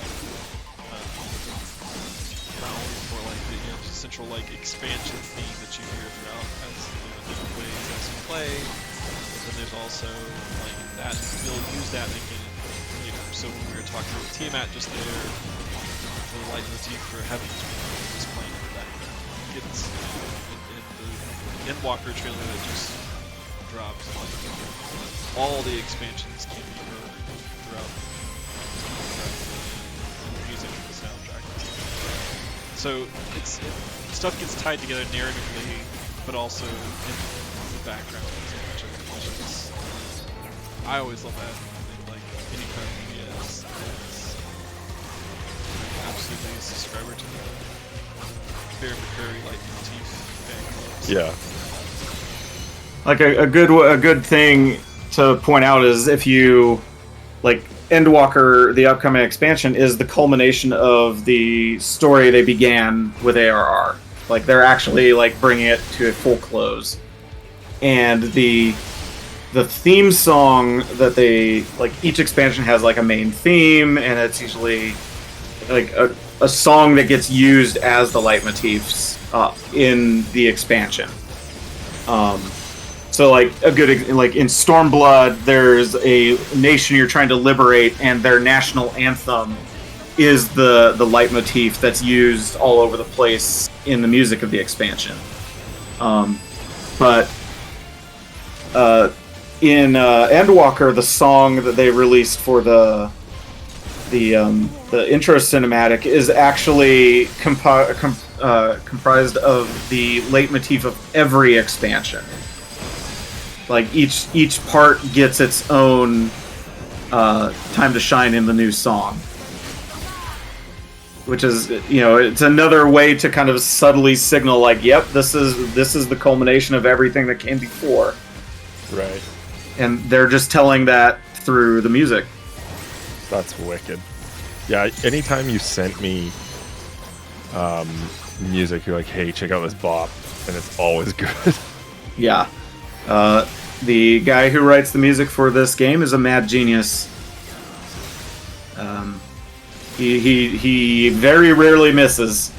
for like the central like expansion theme that you hear throughout as different ways as you play. But then there's also like that we'll use that again later. So when we were talking with Tiamat just there, the leitmotif for heavy was playing in the background. It's in the Endwalker trailer that just dropped. Like, all the expansions can be heard throughout the music and the soundtrack. So stuff gets tied together narratively, but also in the background. I always love that. Like any kind of PS, absolutely a subscriber to the Bear McCurry leitmotif fan clubs. Yeah. Like a good thing to point out is if you like Endwalker, the upcoming expansion is the culmination of the story they began with ARR. Like they're actually like bringing it to a full close, and the theme song that they like, each expansion has like a main theme, and it's usually like a song that gets used as the leitmotifs in the expansion. So like a good, like in Stormblood, there's a nation you're trying to liberate, and their national anthem is the leitmotif that's used all over the place in the music of the expansion. But in Endwalker, the song that they released for the intro cinematic is actually comprised of the leitmotif of every expansion. Like each part gets its own time to shine in the new song, which is, you know, it's another way to kind of subtly signal like, yep, this is the culmination of everything that came before. Right. And they're just telling that through the music. That's wicked. Yeah, anytime you sent me music, you're like, hey, check out this bop, and it's always good. Yeah. The guy who writes the music for this game is a mad genius. He very rarely misses.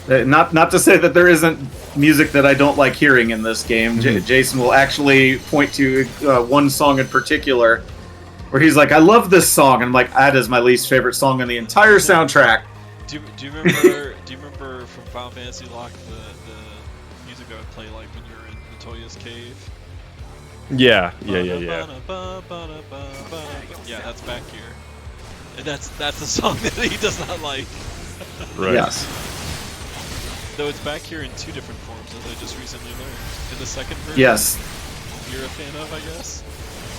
Not to say that there isn't music that I don't like hearing in this game. Mm-hmm. Jason will actually point to one song in particular where he's like, I love this song. And I'm like, that is my least favorite song in the entire soundtrack. Do you remember from Final Fantasy Locke the music that would play like when you're in Natoya's cave? Yeah. Yeah, that's back here. And that's the song that he does not like. Right. Yes. Though it's back here in two different forms, as I just recently learned. In the second version, Yes. you're a fan of, I guess.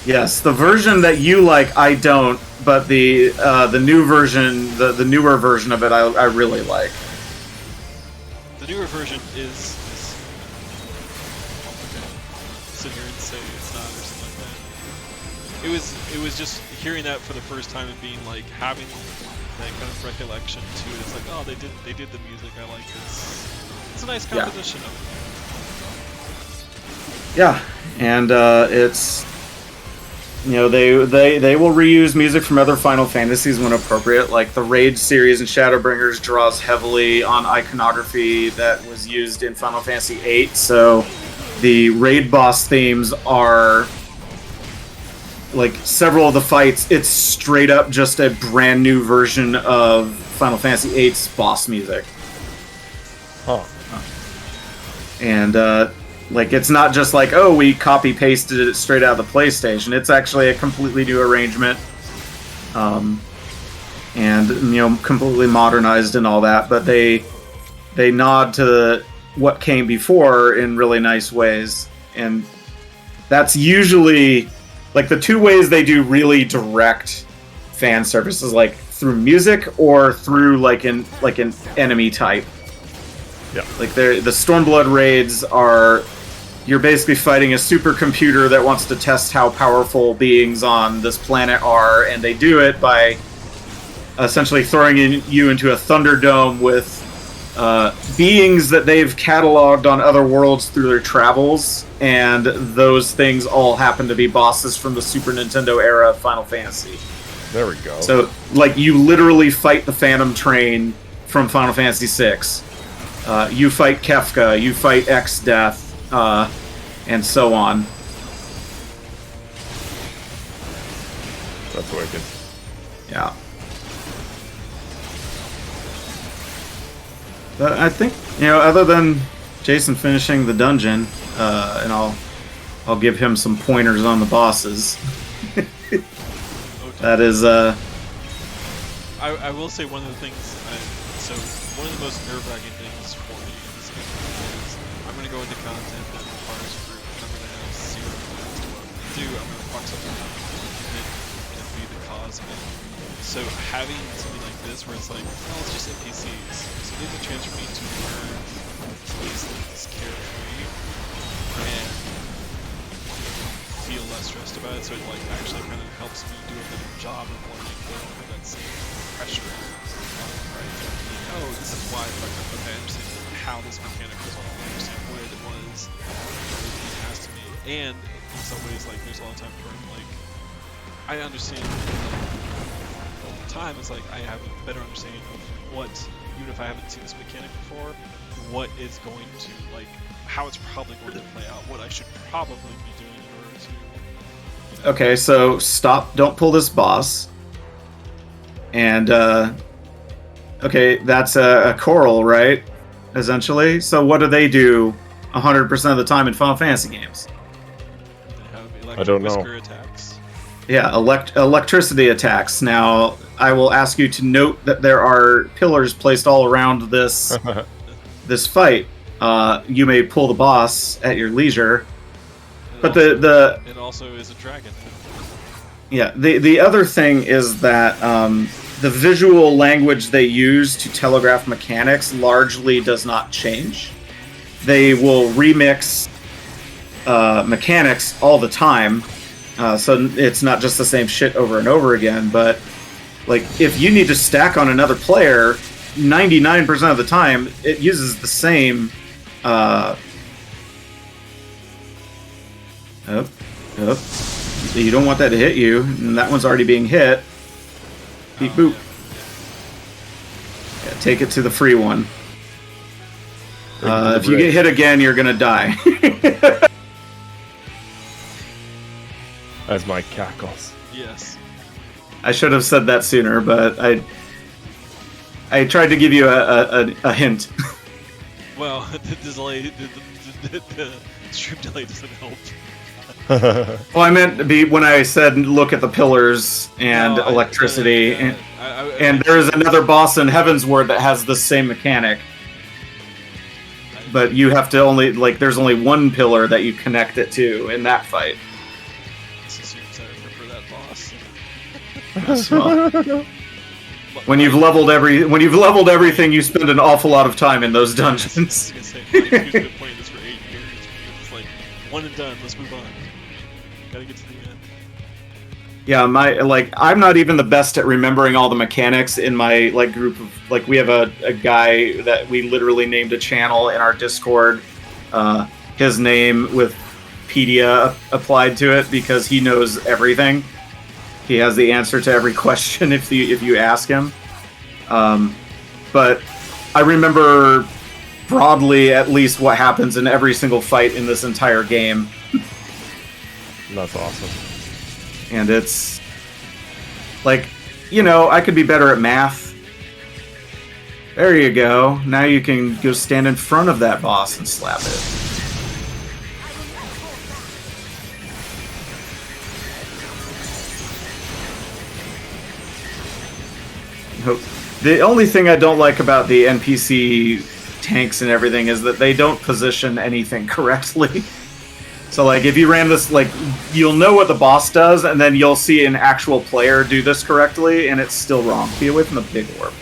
Yes. The version that you like, I don't, but the new version, the newer version of it, I really like. The newer version is okay. Sit here and say it's not or something like that. It was just hearing that for the first time and being like having that kind of recollection to it. It's like, oh, they did the music. I like this. It's a nice composition of it. Yeah, and it's, you know, they will reuse music from other Final Fantasies when appropriate. Like the Raid series in Shadowbringers draws heavily on iconography that was used in Final Fantasy VIII. So the Raid boss themes are, like, several of the fights, it's straight up just a brand new version of Final Fantasy VIII's boss music. Huh. And like, it's not just like, oh, we copy pasted it straight out of the PlayStation. It's actually a completely new arrangement, and, you know, completely modernized and all that. But they nod to what came before in really nice ways, and that's usually, like, the two ways they do really direct fan service is like through music or through like an enemy type. Yeah. Like the Stormblood raids are, you're basically fighting a supercomputer that wants to test how powerful beings on this planet are, and they do it by essentially throwing you into a Thunderdome with beings that they've cataloged on other worlds through their travels, and those things all happen to be bosses from the Super Nintendo era of Final Fantasy. There we go. So, like, you literally fight the Phantom Train from Final Fantasy VI. You fight Kefka, you fight X-Death, and so on. That's wicked. Yeah. But I think, you know, other than Jason finishing the dungeon, and I'll give him some pointers on the bosses. Okay. That is, I will say one of the things, so one of the most nerve-wracking things for me in this game is I'm going to go into content that requires group, and I'm going to have zero plans to what I'm going to do. I'm going to fuck something up and be the cause of it. So having something like this where it's like, oh, it's just NPCs, so there's a chance for me to learn these things carefully and feel less stressed about it, so it like actually kind of helps me do a better job of learning without that same pressure. Right? Oh, this is why I fucked up. Okay, I understand how this mechanic was all. I understand what it was. It has to be. And in some ways, like, there's a lot of times where I'm like, I understand all the time. It's like I have a better understanding of what, even if I haven't seen this mechanic before, what is going to, like, how it's probably going to play out, what I should probably be doing in order to. okay, so stop, don't pull this boss. And, okay, that's a coral, right? Essentially. So what do they do 100% of the time in Final Fantasy games? They have I don't know. whisker attacks. Yeah, electricity attacks. Now, I will ask you to note that there are pillars placed all around this this fight. You may pull the boss at your leisure. But it also is a dragon. Yeah, the other thing is that the visual language they use to telegraph mechanics largely does not change. They will remix mechanics all the time, so it's not just the same shit over and over again. But, like, if you need to stack on another player, 99% of the time it uses the same. You don't want that to hit you, and that one's already being hit. Beep boop. Yeah, take it to the free one. If you get hit again, you're gonna die. As my cackles. Yes. I should have said that sooner, but I tried to give you a hint. Well, the delay, the stream delay doesn't help. Well, I meant to be when I said look at the pillars and No, electricity, I and there's another boss in Heavensward that has the same mechanic. But you have to only there's only one pillar that you connect it to in that fight. This assumes I remember that boss. So, when you've leveled everything, you spend an awful lot of time in those I was dungeons. gonna say, Mike, who's been playing this for 8 years? It's like one and done. Let's move on. Gotta get to the end. Yeah, I'm not even the best at remembering all the mechanics in my group of we have a guy that we literally named a channel in our Discord. His name with Pedia applied to it because he knows everything. He has the answer to every question if you ask him. But I remember broadly at least what happens in every single fight in this entire game. That's awesome. And it's I could be better at math. There you go. Now you can go stand in front of that boss and slap it. The only thing I don't like about the NPC tanks and everything is that they don't position anything correctly. So if you ran this, you'll know what the boss does, and then you'll see an actual player do this correctly, and it's still wrong. Be away from the big orb.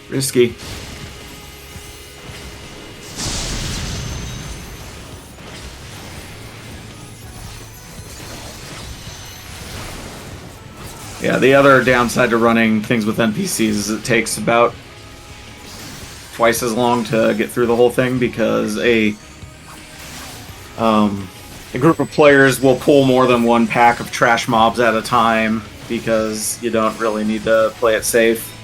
Risky. Yeah, the other downside to running things with NPCs is it takes about twice as long to get through the whole thing because a group of players will pull more than one pack of trash mobs at a time because you don't really need to play it safe.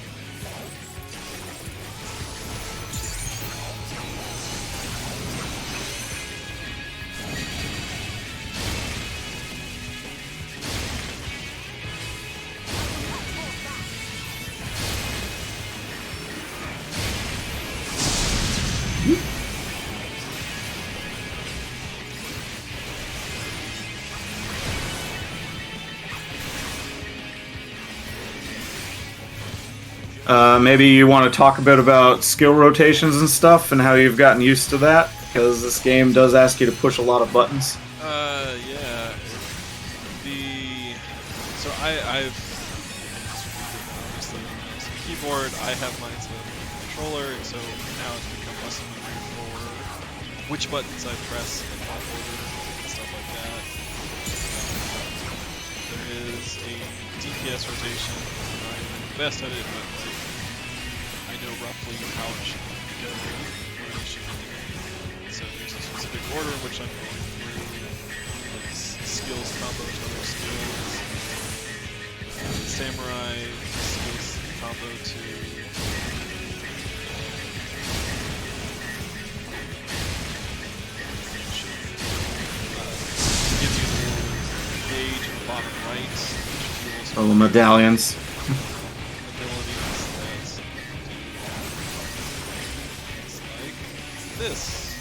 Maybe you want to talk a bit about skill rotations and stuff and how you've gotten used to that, because this game does ask you to push a lot of buttons. Yeah. So I've obviously the keyboard. I have mine set up with the controller, and so now it's become less of a memory for which buttons I press in what order and stuff like that. There is a DPS rotation. I'm the best at it, but I know roughly how it should go, where it should be. So there's a specific order in which I'm going through, skills combo to other skills, samurai skills combo to gives you the little gauge in the bottom right. Oh, the medallions. This.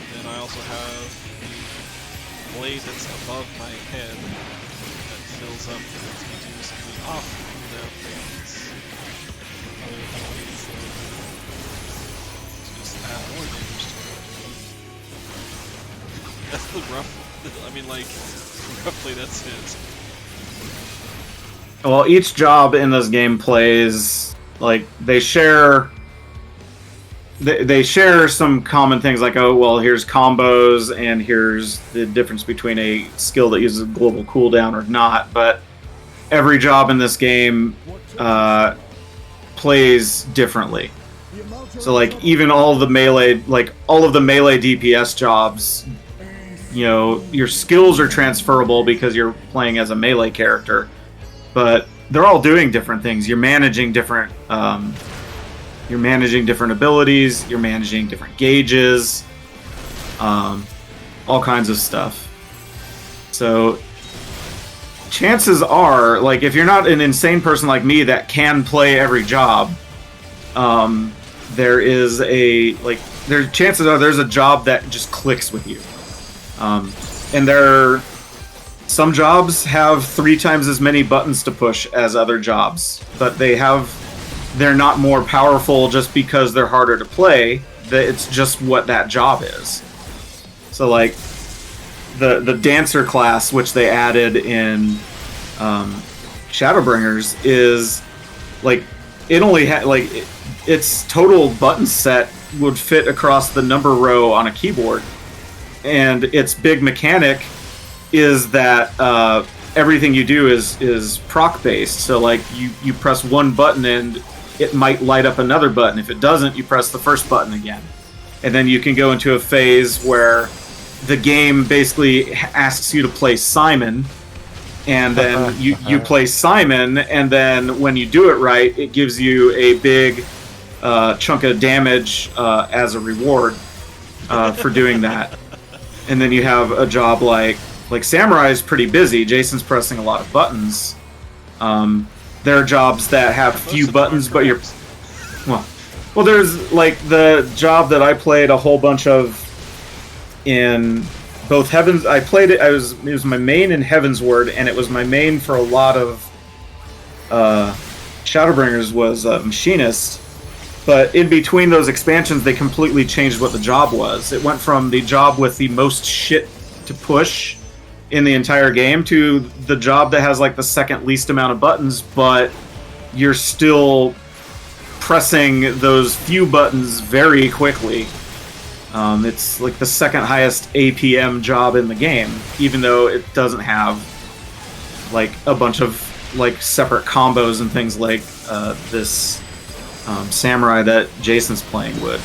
And then I also have the blade that's above my head that fills up and lets me do some of the off cooldown things. Other things to just add more damage to it. That's the rough. Roughly that's it. Well, each job in this game plays they share some common things here's combos and here's the difference between a skill that uses a global cooldown or not, but every job in this game plays differently. So even all of the melee DPS jobs, your skills are transferable because you're playing as a melee character, but they're all doing different things. You're managing different You're managing different abilities. You're managing different gauges. All kinds of stuff. So chances are, like, if you're not an insane person like me that can play every job, chances are there's a job that just clicks with you. And some jobs have 3 times as many buttons to push as other jobs, but they're not more powerful just because they're harder to play. It's just what that job is. So, like, the dancer class, which they added in Shadowbringers, is like it only had its total button set would fit across the number row on a keyboard, and its big mechanic is that everything you do is proc based. So, like, you press one button and it might light up another button. If it doesn't, you press the first button again, and then you can go into a phase where the game basically asks you to play Simon, and then you play Simon, and then when you do it right, it gives you a big chunk of damage as a reward for doing that. And then you have a job like Samurai is pretty busy. Jason's pressing a lot of buttons. There are jobs that have few buttons, but you're well. There's like the job that I played a whole bunch of in both Heavens. I played it. It was my main in Heavensward, and it was my main for a lot of Shadowbringers was Machinist. But in between those expansions, they completely changed what the job was. It went from the job with the most shit to push in the entire game to the job that has like the second least amount of buttons, but you're still pressing those few buttons very quickly. It's like the second highest APM job in the game, even though it doesn't have like a bunch of like separate combos and things like this Samurai that Jason's playing would.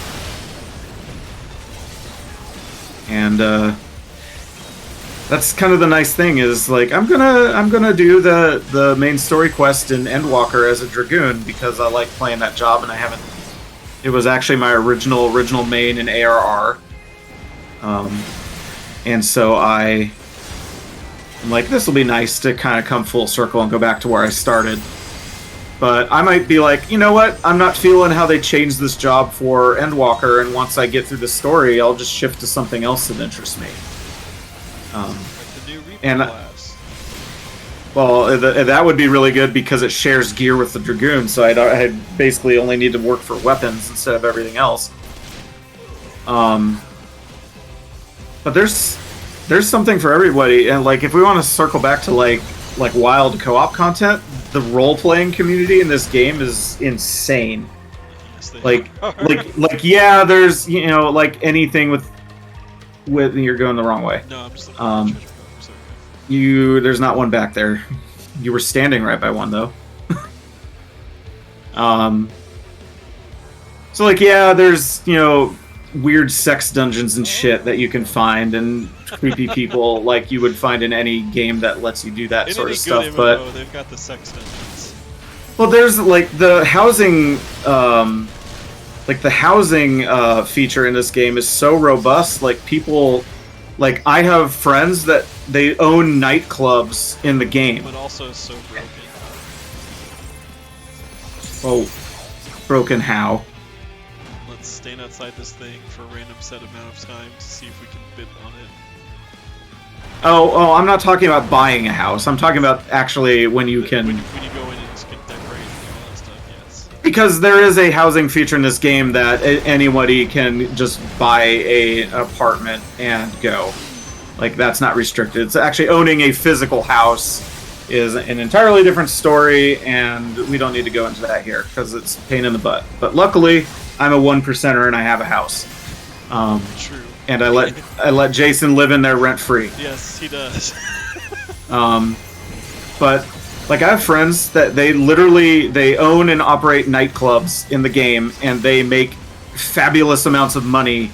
And that's kind of the nice thing is like I'm gonna do the main story quest in Endwalker as a Dragoon because I like playing that job, and I haven't. It was actually my original main in ARR, and so I'm like, this will be nice to kind of come full circle and go back to where I started. But I might be like, you know what? I'm not feeling how they changed this job for Endwalker, and once I get through the story, I'll just shift to something else that interests me. Like the new Reaper and class. Well, that would be really good because it shares gear with the Dragoon, so I basically only need to work for weapons instead of everything else. But there's something for everybody, and like if we want to circle back to like wild co-op content, the role-playing community in this game is insane. Yes, they Like are. yeah, there's like anything with you're going the wrong way. No, I'm just looking at the treasure box. There's not one back there. You were standing right by one though. So like yeah, there's weird sex dungeons and shit that you can find, and creepy people like you would find in any game that lets you do that In sort any of stuff. good But MMO, they've got the sex dungeons. well, there's like the housing, the housing feature in this game is so robust. Like people, like I have friends that they own nightclubs in the game. But also so broken. Oh, broken how? Let's stand outside this thing for a random set amount of time to see if we can bid on it. Oh, I'm not talking about buying a house. I'm talking about actually when you can. When you go in and just can decorate and do all that stuff, yes. Because there is a housing feature in this game that anybody can just buy an apartment and go. Like, that's not restricted. It's actually owning a physical house is an entirely different story, and we don't need to go into that here because it's a pain in the butt. But luckily, I'm a 1%er and I have a house. True. And I let Jason live in there rent free. Yes, he does. But like I have friends that they own and operate nightclubs in the game, and they make fabulous amounts of money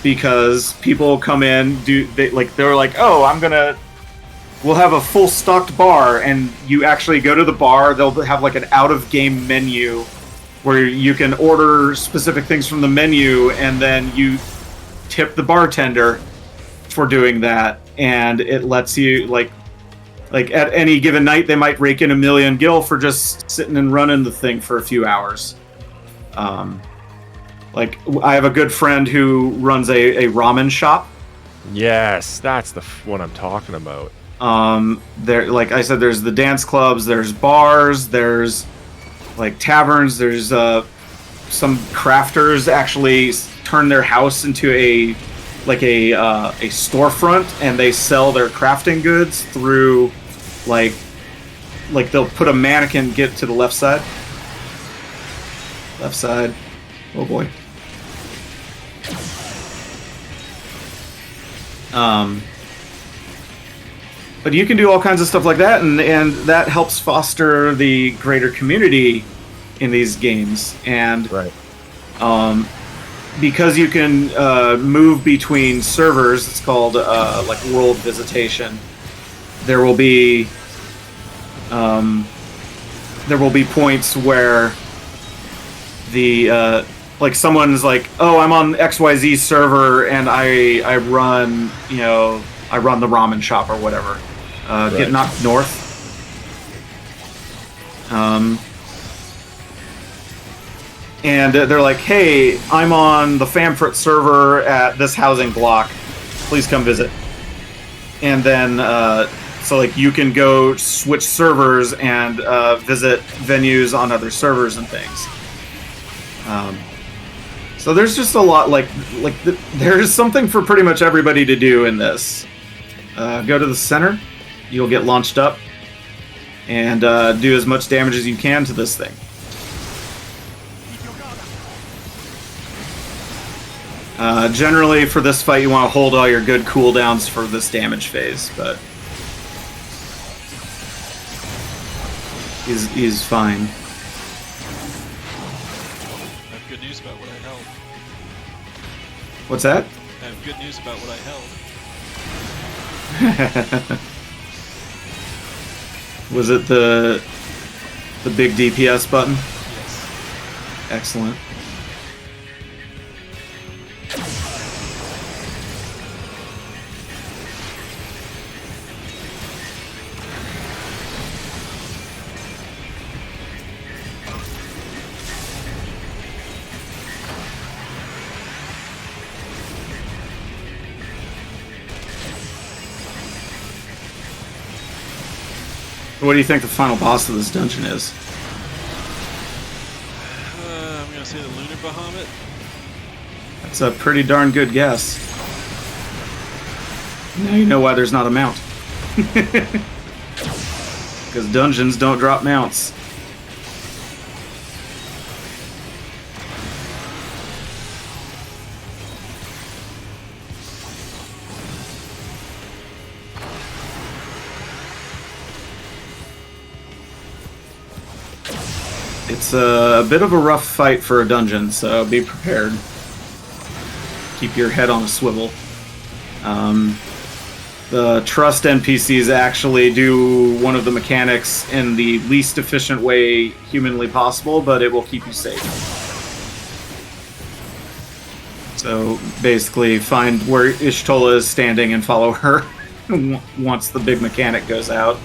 because people come in, they're like, oh, we'll have a full stocked bar, and you actually go to the bar, they'll have like an out of game menu where you can order specific things from the menu, and then you tip the bartender for doing that, and it lets you like at any given night they might rake in 1 million gil for just sitting and running the thing for a few hours. Like I have a good friend who runs a ramen shop. Yes, that's the one I'm talking about. There, like I said, there's the dance clubs, there's bars, there's like taverns, there's some crafters actually turn their house into a storefront, and they sell their crafting goods through like they'll put a mannequin. Get to the left side. Oh boy. But you can do all kinds of stuff like that, and that helps foster the greater community in these games. And Right. Because you can move between servers, it's called like world visitation. There will be points where the like someone's like, oh, I'm on XYZ server and I run the ramen shop or whatever. Get knocked north. And they're like, hey, I'm on the Famfrit server at this housing block. Please come visit. And then, so like you can go switch servers and visit venues on other servers and things. So there's just a lot, there's something for pretty much everybody to do in this. Go to the center, you'll get launched up, and do as much damage as you can to this thing. Generally, for this fight, you want to hold all your good cooldowns for this damage phase, but he's fine. I have good news about what I held. What's that? I have good news about what I held. Was it the big DPS button? Yes. Excellent. What do you think the final boss of this dungeon is? I'm gonna say the Lunar Bahamut. That's a pretty darn good guess. Now you know why there's not a mount. Because dungeons don't drop mounts. It's a bit of a rough fight for a dungeon, so be prepared. Keep your head on a swivel. The trust NPCs actually do one of the mechanics in the least efficient way humanly possible, but it will keep you safe. So basically, find where Ishtola is standing and follow her once the big mechanic goes out.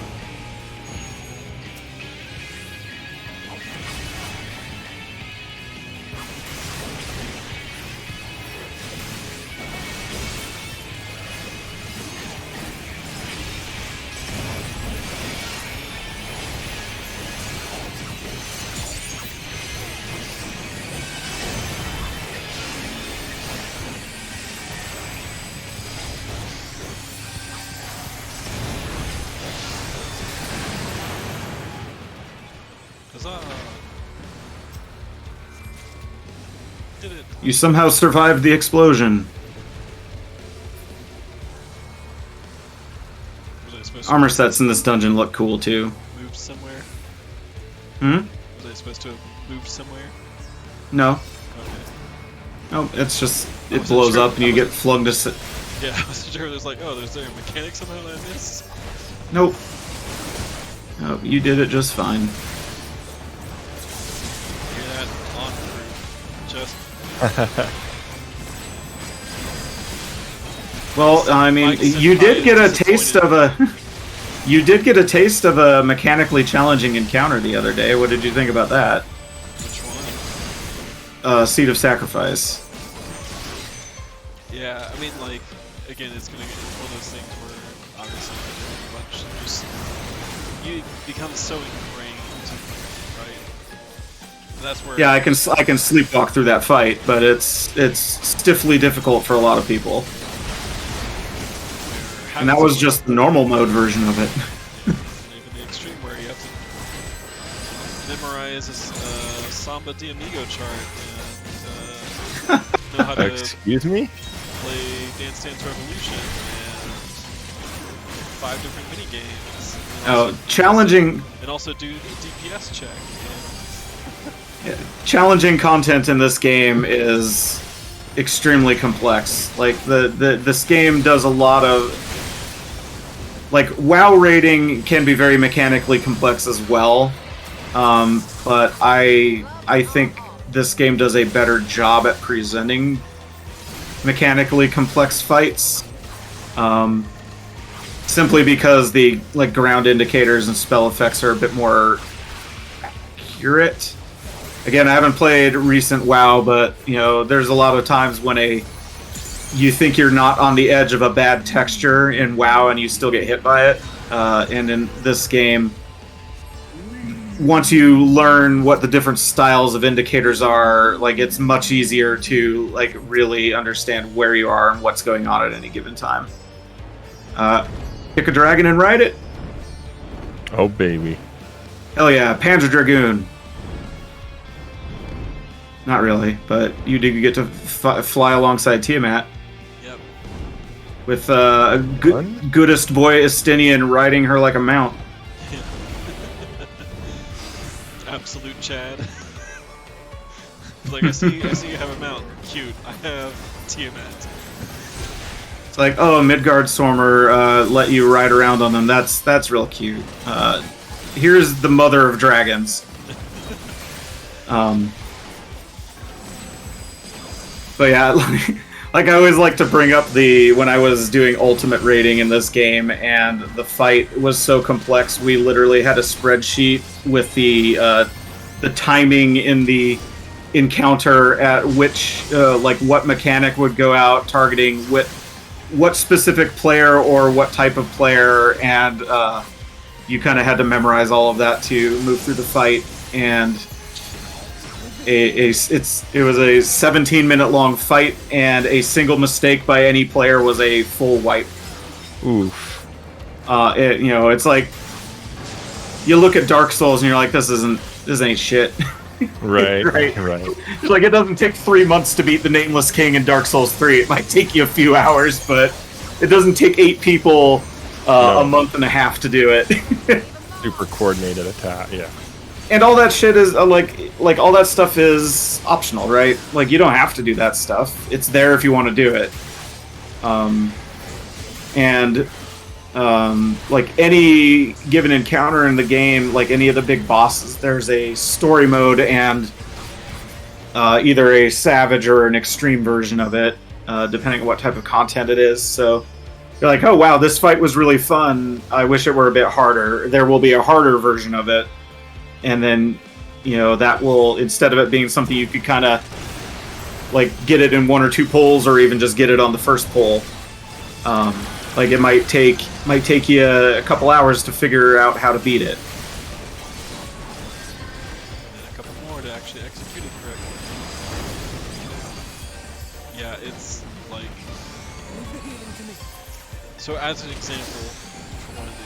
Huzzah! Did it. You somehow survived the explosion. Was I supposed Armor to sets in this dungeon look cool too. move somewhere? Hmm? Was I supposed to have moved somewhere? No. Okay. No, it's just, I it wasn't blows sure. up and you get flung to... Yeah, I wasn't sure. There's like, oh, there's there a mechanic somehow that I missed? Nope. Nope, you did it just fine. Hear that? chest. Well, I mean, Mike said you did Kai get a is taste of a. You did get a taste of a mechanically challenging encounter the other day. What did you think about that? Which one? Seed of Sacrifice. Yeah, I mean, like, again, it's gonna get one of those things where obviously pretty much just you become so ingrained, right? And that's where Yeah, I can sleepwalk through that fight, but it's stiffly difficult for a lot of people. And that was just the normal mode version of it. And even the extreme where you have to memorize a Samba de Amigo chart and know how to Excuse me? play Dance Dance Revolution and 5 different mini games. Oh, challenging. And also do a DPS check. Challenging content in this game is extremely complex. Like this game does a lot of like WoW rating can be very mechanically complex as well, but I think this game does a better job at presenting mechanically complex fights. Simply because the like ground indicators and spell effects are a bit more accurate. Again, I haven't played recent WoW, but you know, there's a lot of times when you think you're not on the edge of a bad texture in WoW and you still get hit by it. And in this game, once you learn what the different styles of indicators are, like it's much easier to like really understand where you are and what's going on at any given time. Pick a dragon and ride it. Oh, baby. Hell yeah, Panzer Dragoon. Not really, but you do get to fly alongside Tiamat. Yep. With goodest boy Estinian riding her like a mount. Absolute Chad. Like, I see you have a mount. Cute. I have Tiamat. It's like, oh, Midgard Stormer let you ride around on them. That's real cute. Here's the mother of dragons. But yeah, like I always like to bring up when I was doing ultimate rating in this game and the fight was so complex, we literally had a spreadsheet with the timing in the encounter at which like what mechanic would go out targeting what specific player or what type of player, and you kind of had to memorize all of that to move through the fight. And it was a 17-minute long fight, and a single mistake by any player was a full wipe. Oof. It's like you look at Dark Souls and you're like, this ain't shit. Right. Right. Right. Like, it doesn't take 3 months to beat the Nameless King in Dark Souls 3. It might take you a few hours, but it doesn't take 8 people a month and a half to do it. Super coordinated attack. Yeah. And all that shit is like all that stuff is optional, right? Like, you don't have to do that stuff. It's there if you want to do it. Like any given encounter in the game, like any of the big bosses, there's a story mode and either a savage or an extreme version of it, depending on what type of content it is. So you're like, oh wow, this fight was really fun. I wish it were a bit harder. There will be a harder version of it. And then, that will, instead of it being something you could kind of, like, get it in 1 or 2 pulls, or even just get it on the first pull. Like, it might take you a couple hours to figure out how to beat it. And a couple more to actually execute it correctly. Yeah, it's like... So as an example, for one of the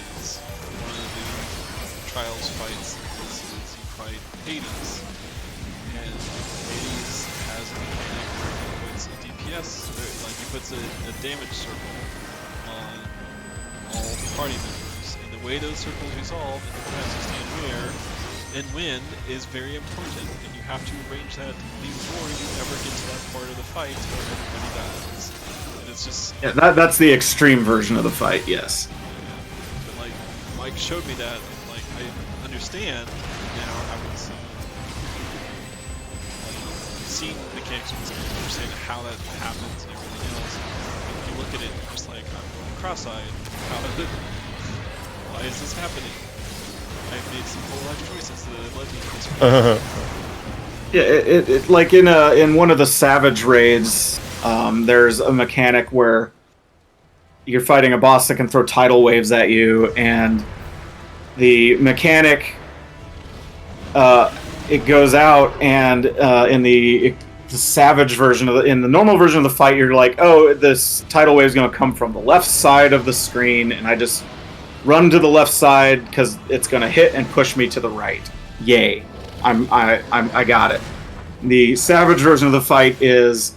Trials fights, is you fight Hades, and Hades has a mechanic where he puts a DPS, like he puts a damage circle on all party members, and the way those circles resolve and who has to stand where and when is very important, and you have to arrange that before you ever get to that part of the fight where everybody dies. And it's just... Yeah, that's the extreme version of the fight, yes. Yeah. But like, Mike showed me that, and like, I understand, I was seen mechanics of this game, understand how that happens and everything else. And you look at it and you're just like, I'm going cross-eyed. Why is this happening? I've made some poor life choices that have led me to this point. Yeah, it like in one of the Savage raids, there's a mechanic where you're fighting a boss that can throw tidal waves at you, and the mechanic it goes out, and in the Savage version in the normal version of the fight, you're like, oh, this tidal wave is going to come from the left side of the screen, and I just run to the left side because it's going to hit and push me to the right. Yay. I got it. The Savage version of the fight is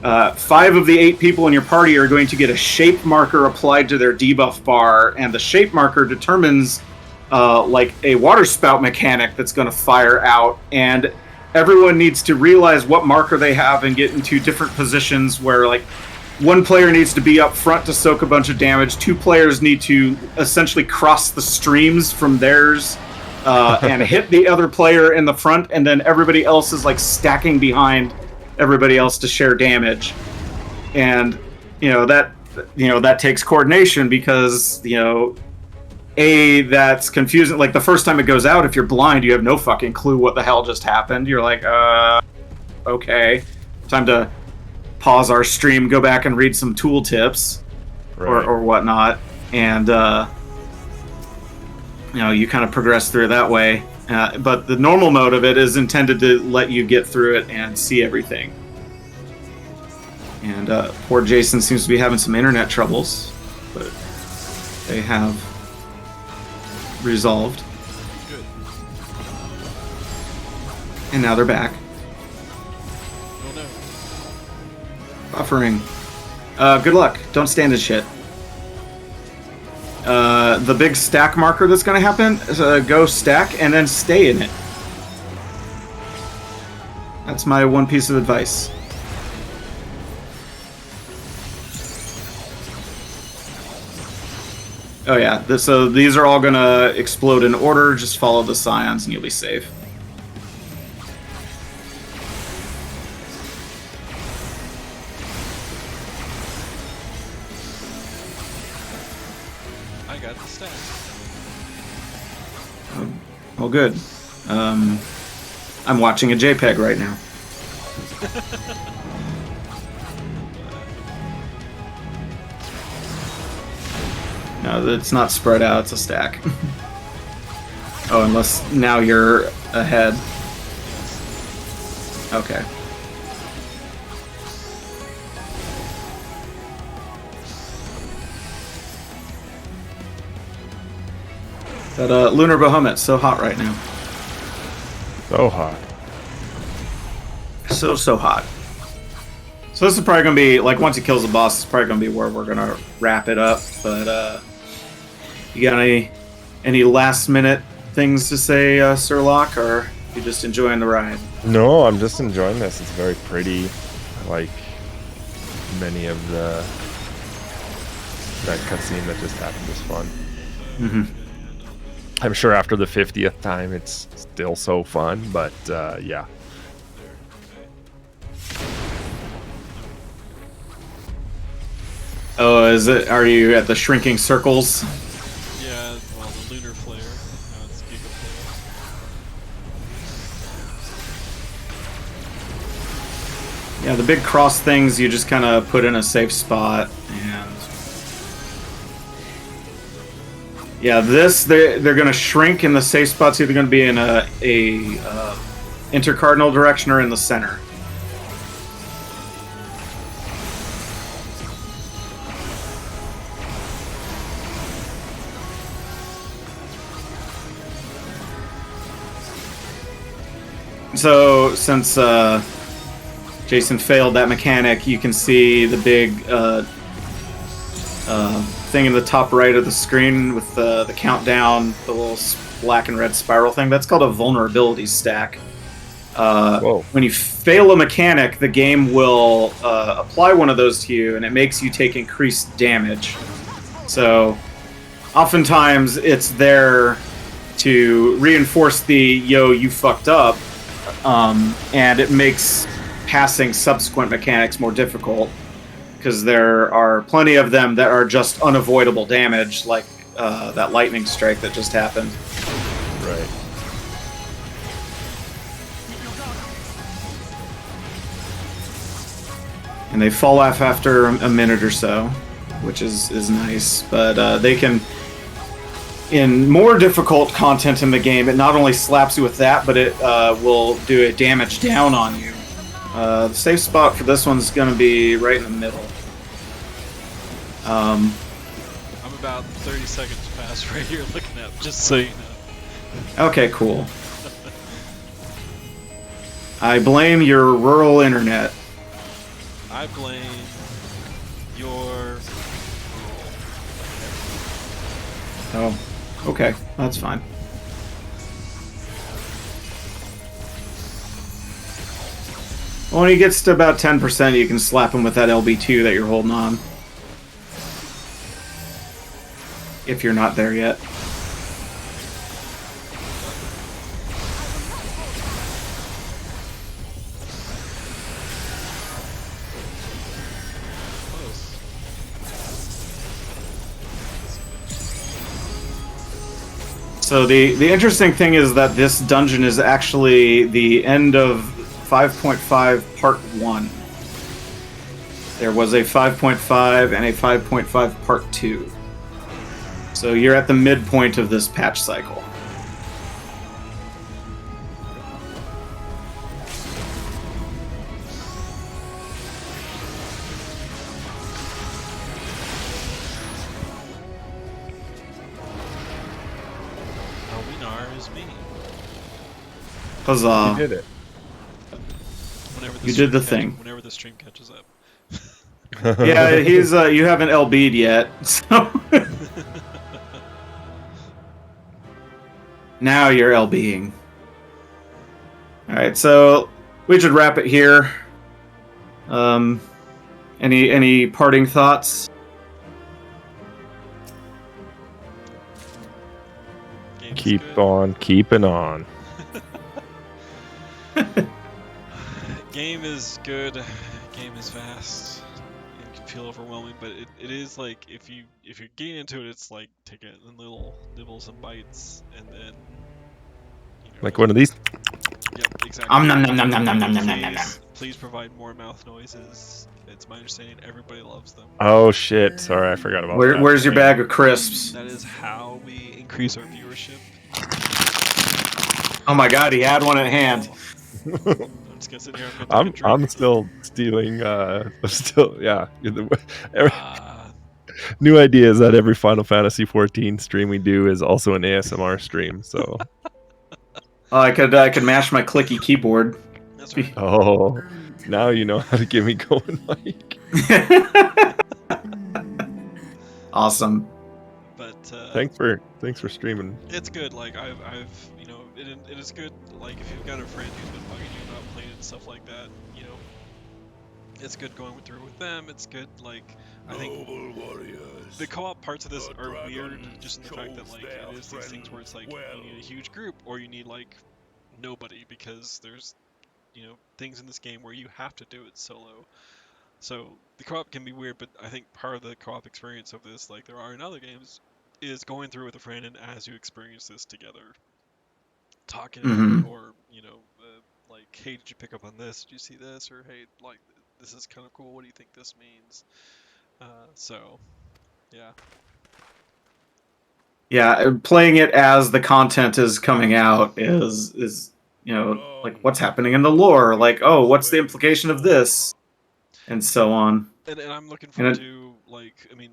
5 of the 8 people in your party are going to get a shape marker applied to their debuff bar, and the shape marker determines like a water spout mechanic that's going to fire out, and everyone needs to realize what marker they have and get into different positions where, like, one player needs to be up front to soak a bunch of damage, 2 players need to essentially cross the streams from theirs and hit the other player in the front, and then everybody else is like stacking behind everybody else to share damage. And that takes coordination because that's confusing. Like, the first time it goes out, if you're blind, you have no fucking clue what the hell just happened. You're like, okay, time to pause our stream, go back and read some tool tips, right, or whatnot, and you kind of progress through that way. But the normal mode of it is intended to let you get through it and see everything. And poor Jason seems to be having some internet troubles, but they have resolved. Good. And now they're back. Oh no. Buffering. Good luck. Don't stand in shit. The big stack marker that's going to happen is go stack and then stay in it. That's my one piece of advice. Oh yeah, so these are all going to explode in order. Just follow the scions and you'll be safe. I got the stack. Oh, good. I'm watching a JPEG right now. No, it's not spread out, it's a stack. Oh, unless now you're ahead. Okay. That Lunar Bahamut's so hot right now. So hot. So hot. So this is probably going to be, like, once he kills the boss, it's probably going to be where we're going to wrap it up. But, you got any last-minute things to say, Sir Locke, or you just enjoying the ride? No, I'm just enjoying this. It's very pretty. I like many of that cutscene that just happened was fun. Mm-hmm. I'm sure after the 50th time, it's still so fun, but yeah. Oh, are you at the shrinking circles? Yeah, well, the lunar flare. Now it's giga flare. Yeah, the big cross things you just kind of put in a safe spot, and yeah, they're going to shrink in the safe spots. Either going to be in a intercardinal direction or in the center. So, since Jason failed that mechanic, you can see the big thing in the top right of the screen with the countdown, the little black and red spiral thing. That's called a vulnerability stack. When you fail a mechanic, the game will apply one of those to you, and it makes you take increased damage. So, oftentimes, it's there to reinforce the, yo, you fucked up. And it makes passing subsequent mechanics more difficult, because there are plenty of them that are just unavoidable damage, like that lightning strike that just happened. Right. And they fall off after a minute or so, which is nice. But they can, in more difficult content in the game, it not only slaps you with that, but it will do a damage down on you. The safe spot for this one's going to be right in the middle. I'm about 30 seconds past right here looking at, just so you know. Okay, cool. I blame your rural internet. I blame your... Oh, okay, that's fine. When he gets to about 10%, you can slap him with that LB2 that you're holding on. If you're not there yet. So the interesting thing is that this dungeon is actually the end of 5.5 Part 1. There was a 5.5 and a 5.5 Part 2. So you're at the midpoint of this patch cycle. Huzzah. You did it. You did the thing. Whenever the stream catches up. Yeah, he's you haven't LB'd yet, so now you're LBing. Alright, so we should wrap it here. Any parting thoughts? Keep on keeping on. Game is good. Game is fast. It can feel overwhelming, but it is like if you're getting into it, it's like take it in little nibbles and bites, and then like one of these. Yep, exactly. Nom nom nom nom nom nom nom nom nom. Please provide more mouth noises. It's my understanding everybody loves them. Oh shit! Sorry, I forgot about that. Where's your bag of crisps? That is how we increase our viewership. Oh my god, he had one at hand. I'm just gonna sit here. I'm still stealing. Yeah. New idea is that every Final Fantasy 14 stream we do is also an ASMR stream. So. I could mash my clicky keyboard. That's right. Oh, now you know how to get me going, Mike. Awesome. But thanks for streaming. It's good. Like I've it is good. Like if you've got a friend who's been bugging you about playing and stuff like that, it's good going through with them. It's good. Like I think the co-op parts of this are weird, just in the fact that like it is these things where it's like you need a huge group or you need like nobody, because there's things in this game where you have to do it solo. So the co-op can be weird, but I think part of the co-op experience of this, like there are in other games, is going through with a friend and as you experience this together, talking or like, hey, did you pick up on this? Did you see this? Or hey, like this is kind of cool. What do you think this means? So, yeah. Yeah, playing it as the content is coming out is like what's happening in the lore, like, oh, what's the implication of this, and so on. And I'm looking forward to, like, I mean,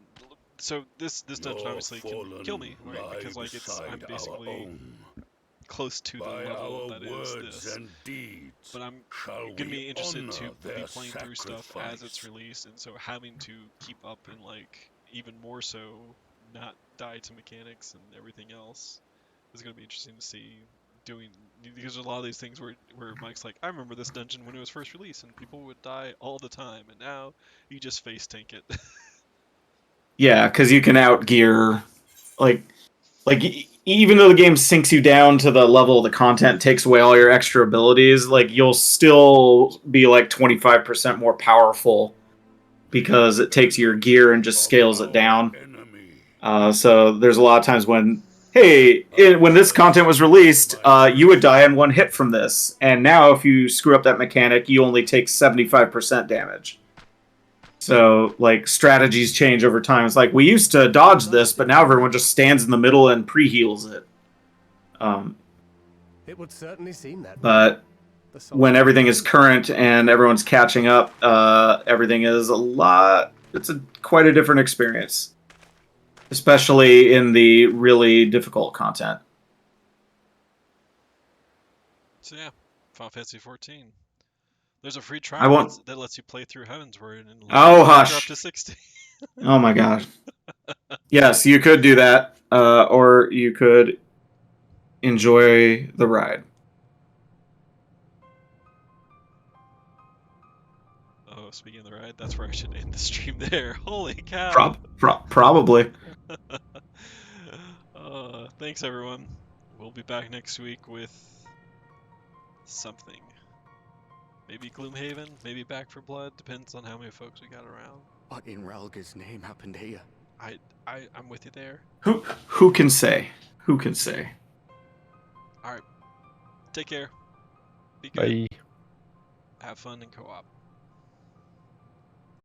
so this dungeon obviously can kill me, right? Because like I'm basically close to the level that is this. But I'm gonna be interested to be playing through stuff as it's released, and so having to keep up and like even more so not die to mechanics and everything else is gonna be interesting to see. Because there's a lot of these things where Mike's like, I remember this dungeon when it was first released and people would die all the time, and now you just face tank it. Yeah, because you can outgear, like even though the game sinks you down to the level of the content, takes away all your extra abilities, like you'll still be like 25% more powerful because it takes your gear and just scales it down. So there's a lot of times when, when this content was released, you would die in one hit from this, and now if you screw up that mechanic, you only take 75% damage. So, like, strategies change over time. It's like, we used to dodge this, but now everyone just stands in the middle and pre-heals it. It would certainly seem that. But when everything is current and everyone's catching up, everything is it's quite a different experience. Especially in the really difficult content. So yeah, Final Fantasy 14. There's a free trial that lets you play through Heavensward and hush. up to 60. Oh my god. Yes, you could do that, or you could enjoy the ride. Oh, speaking of the ride, that's where I should end the stream there. Holy cow. Probably. Thanks, everyone. We'll be back next week with something. Maybe Gloomhaven, maybe Back for Blood. Depends on how many folks we got around. What in Ralga's name happened here? I'm with you there. Who can say? Who can say? All right. Take care. Be good. Bye. Have fun in co-op.